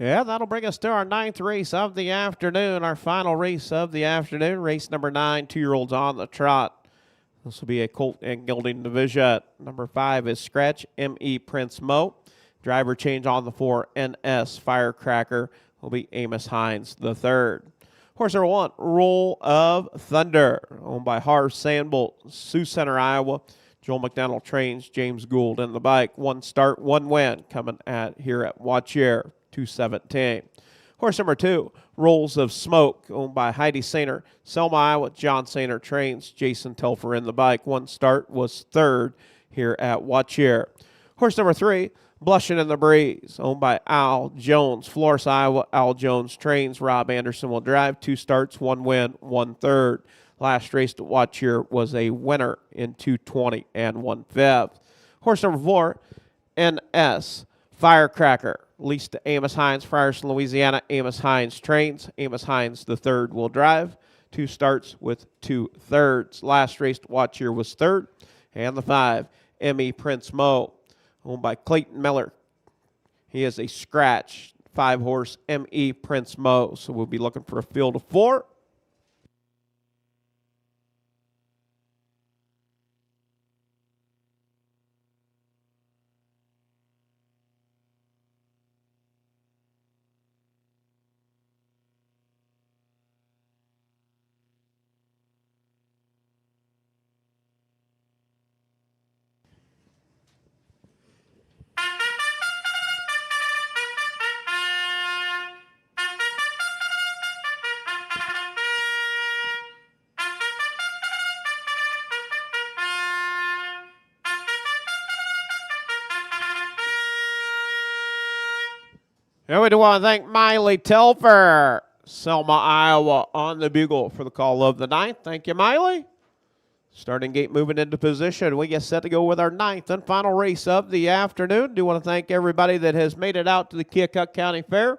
Yeah, that'll bring us to our 9th race of the afternoon, our final race of the afternoon, race number 9, 2-year-olds on the trot. This will be a colt and gelding division. Number 5 is Scratch, M.E. Prince Mo. Driver change on the 4, N.S. Firecracker, will be Amos Hines III. Horse number 1, Roll of Thunder, owned by Harv Sandbolt, Sioux Center, Iowa. Joel McDonald trains James Gould in the bike. 1 start, 1 win coming here at Wattier. 217. Horse number 2, Rolls of Smoke, owned by Heidi Sainer, Selma, Iowa. John Sainer trains Jason Telfer in the bike. 1 start, was 3rd here at Wattier. Horse number 3, Blushin' in the Breeze, owned by Al Jones, Florence, Iowa. Al Jones trains. Rob Anderson will drive. 2 starts, 1 win, 1/3. Last race to Wattier was a winner in 220 and 1/5. Horse number 4, N.S. Firecracker, leased to Amos Hines, Frierson, Louisiana. Amos Hines trains. Amos Hines III will drive. 2 starts with 2/3. Last race to Wattier was 3rd. And the 5, M.E. Prince Mo, owned by Clayton Miller. He is a scratch, 5-horse M.E. Prince Mo. So we'll be looking for a field of 4. And we do want to thank Miley Telfer, Selma, Iowa, on the bugle for the call of the 9th. Thank you, Miley. Starting gate moving into position. We get set to go with our 9th and final race of the afternoon. Do want to thank everybody that has made it out to the Keokuk County Fair.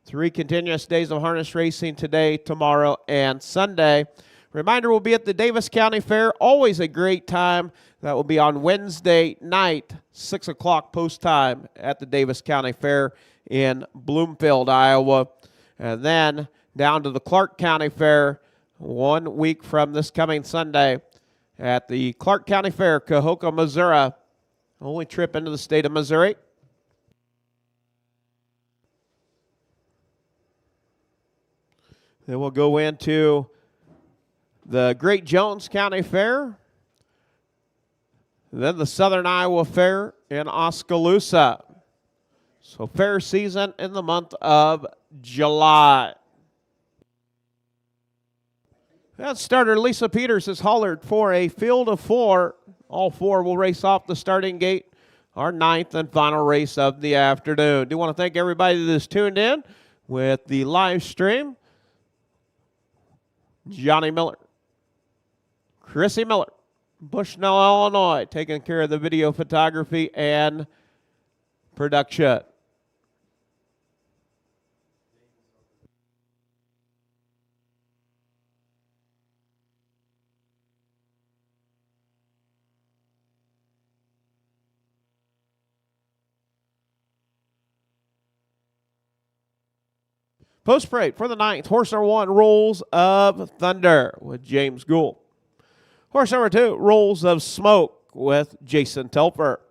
3 continuous days of harness racing today, tomorrow, and Sunday. Reminder, we'll be at the Davis County Fair. Always a great time. That will be on Wednesday night, 6 o'clock post time at the Davis County Fair in Bloomfield, Iowa. And then down to the Clark County Fair 1 week from this coming Sunday at the Clark County Fair, Keokuk, Missouri. Only trip into the state of Missouri. Then we'll go into the Great Jones County Fair. Then the Southern Iowa Fair in Oskaloosa. So fair season in the month of July. That starter Lisa Peters is hollered for a field of 4. All 4 will race off the starting gate our 9th and final race of the afternoon. Do want to thank everybody that's tuned in with the live stream. Johnny Miller, Chrissy Miller, Bushnell, Illinois, taking care of the video photography and production. Post parade for the 9th, horse number 1, Rolls of Thunder with James Gould. Horse number 2, Rolls of Smoke with Jason Telfer.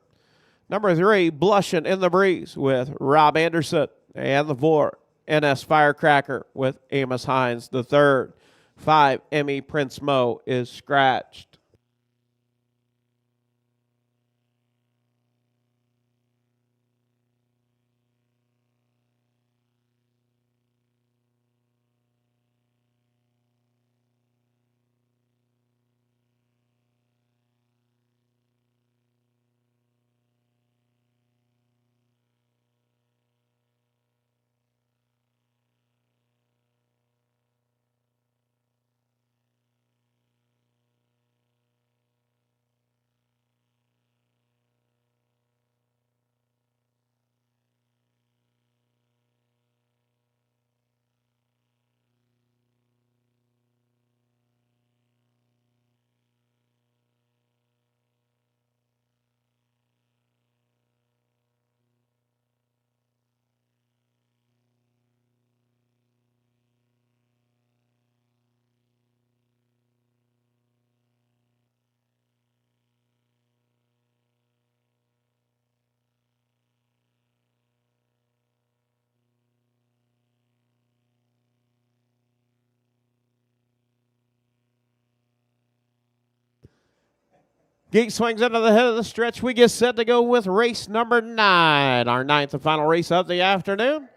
Number 3, Blushin' in the Breeze with Rob Anderson. And the 4, NS Firecracker with Amos Hines III. 5, Emmy Prince Mo is scratched. Gate swings into the head of the stretch. We get set to go with race number 9, our 9th and final race of the afternoon.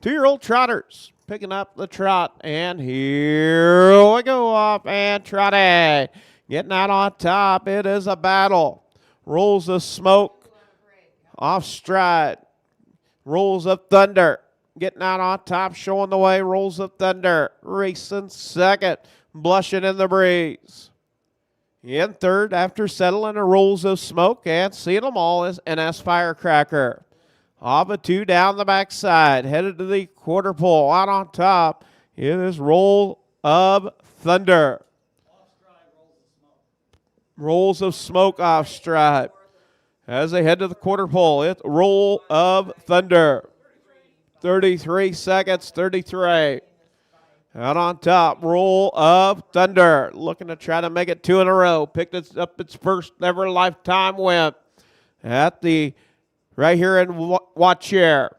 2-year-old trotters picking up the trot, and here we go off and trotting. Getting out on top. It is a battle. Rolls of Smoke off stride. Rolls of Thunder getting out on top, showing the way. Rolls of Thunder racing second. Blushing in the Breeze. In third, after settling, a Rolls of Smoke, and seeing them all is NS Firecracker. Off a 2 down the backside, headed to the quarter pole. Out on top, it is Roll of Thunder. Rolls of Smoke off stride. As they head to the quarter pole, it's Roll of Thunder. 33 seconds, 33. Out on top, Roll of Thunder, looking to try to make it 2 in a row. Picked up its first ever lifetime win at the right here in Watcher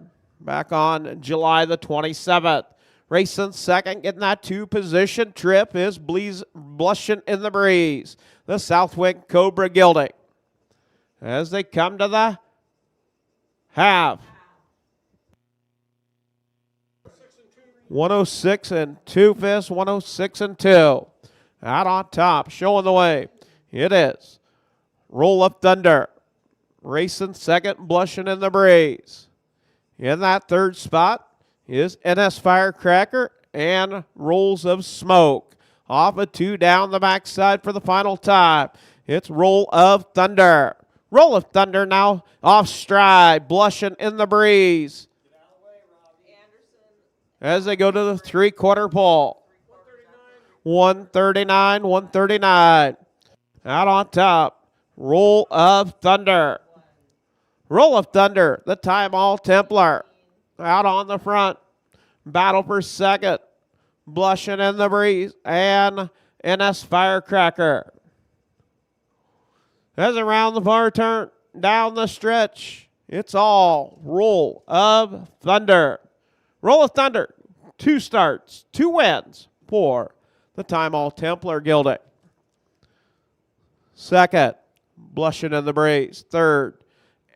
back on July the 27th. Racing second, getting that 2-position trip is Blushing in the Breeze, the Southwick Cobra Gilding. As they come to the half. 106 and 2 fifths, 106 and 2. Out on top, showing the way. It is Roll of Thunder. Racing second, Blushing in the Breeze. In that third spot is NS Firecracker and Rolls of Smoke. Off a 2 down the backside for the final time. It's Roll of Thunder. Roll of Thunder now off stride, Blushing in the Breeze. As they go to the 3/4 pole. 139, 139. Out on top, Roll of Thunder. Roll of Thunder, the Time All Templar. Out on the front. Battle for second. Blushing in the Breeze and NS Firecracker. As around the far turn, down the stretch, it's all Roll of Thunder. Roll of Thunder, 2 starts, 2 wins for the Time All Templar Gilding. Second, Blushing in the Breeze. Third,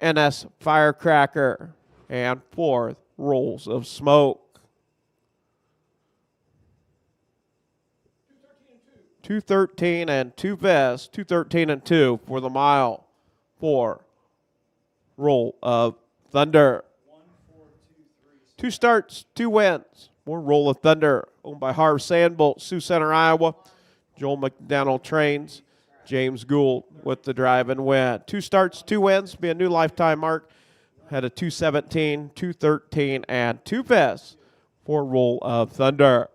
NS Firecracker. And fourth, Rolls of Smoke. 213 and 2 vests, 213 and 2 for the mile for Roll of Thunder. 2 starts, 2 wins. More Roll of Thunder, owned by Harv Sandbolt, Sioux Center, Iowa. Joel McDonnell trains. James Gould with the drive and win. 2 starts, 2 wins, be a new lifetime mark. Had a 217, 213, and 2 5ths for Roll of Thunder.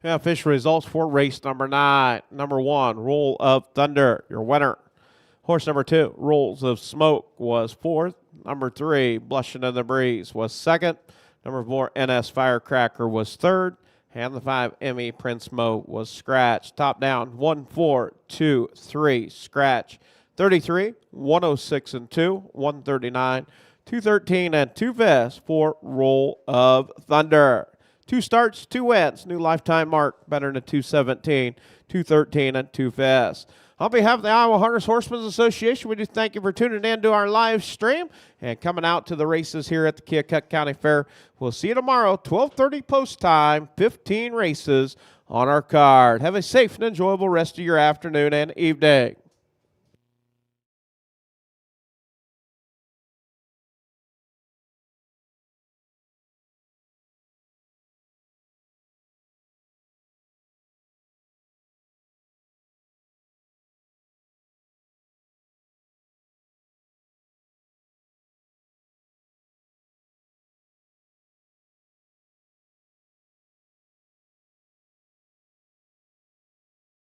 Yeah, official results for race number 9. Number 1, Roll of Thunder, your winner. Horse number 2, Rolls of Smoke, was 4th. Number 3, Blushing in the Breeze, was 2nd. Number 4, NS Firecracker, was 3rd. And the 5, Emmy Prince Mo, was scratched. Top down, 1, 4, 2, 3, scratch. 33, 106 and 2, 139, 213 and 2 5ths for Roll of Thunder. 2 starts, 2 wins, new lifetime mark, better than a 217, 213 and 2 5ths. On behalf of the Iowa Harness Horseman Association, we do thank you for tuning in to our live stream and coming out to the races here at the Keokuk County Fair. We'll see you tomorrow, 12:30 post time, 15 races on our card. Have a safe and enjoyable rest of your afternoon and evening.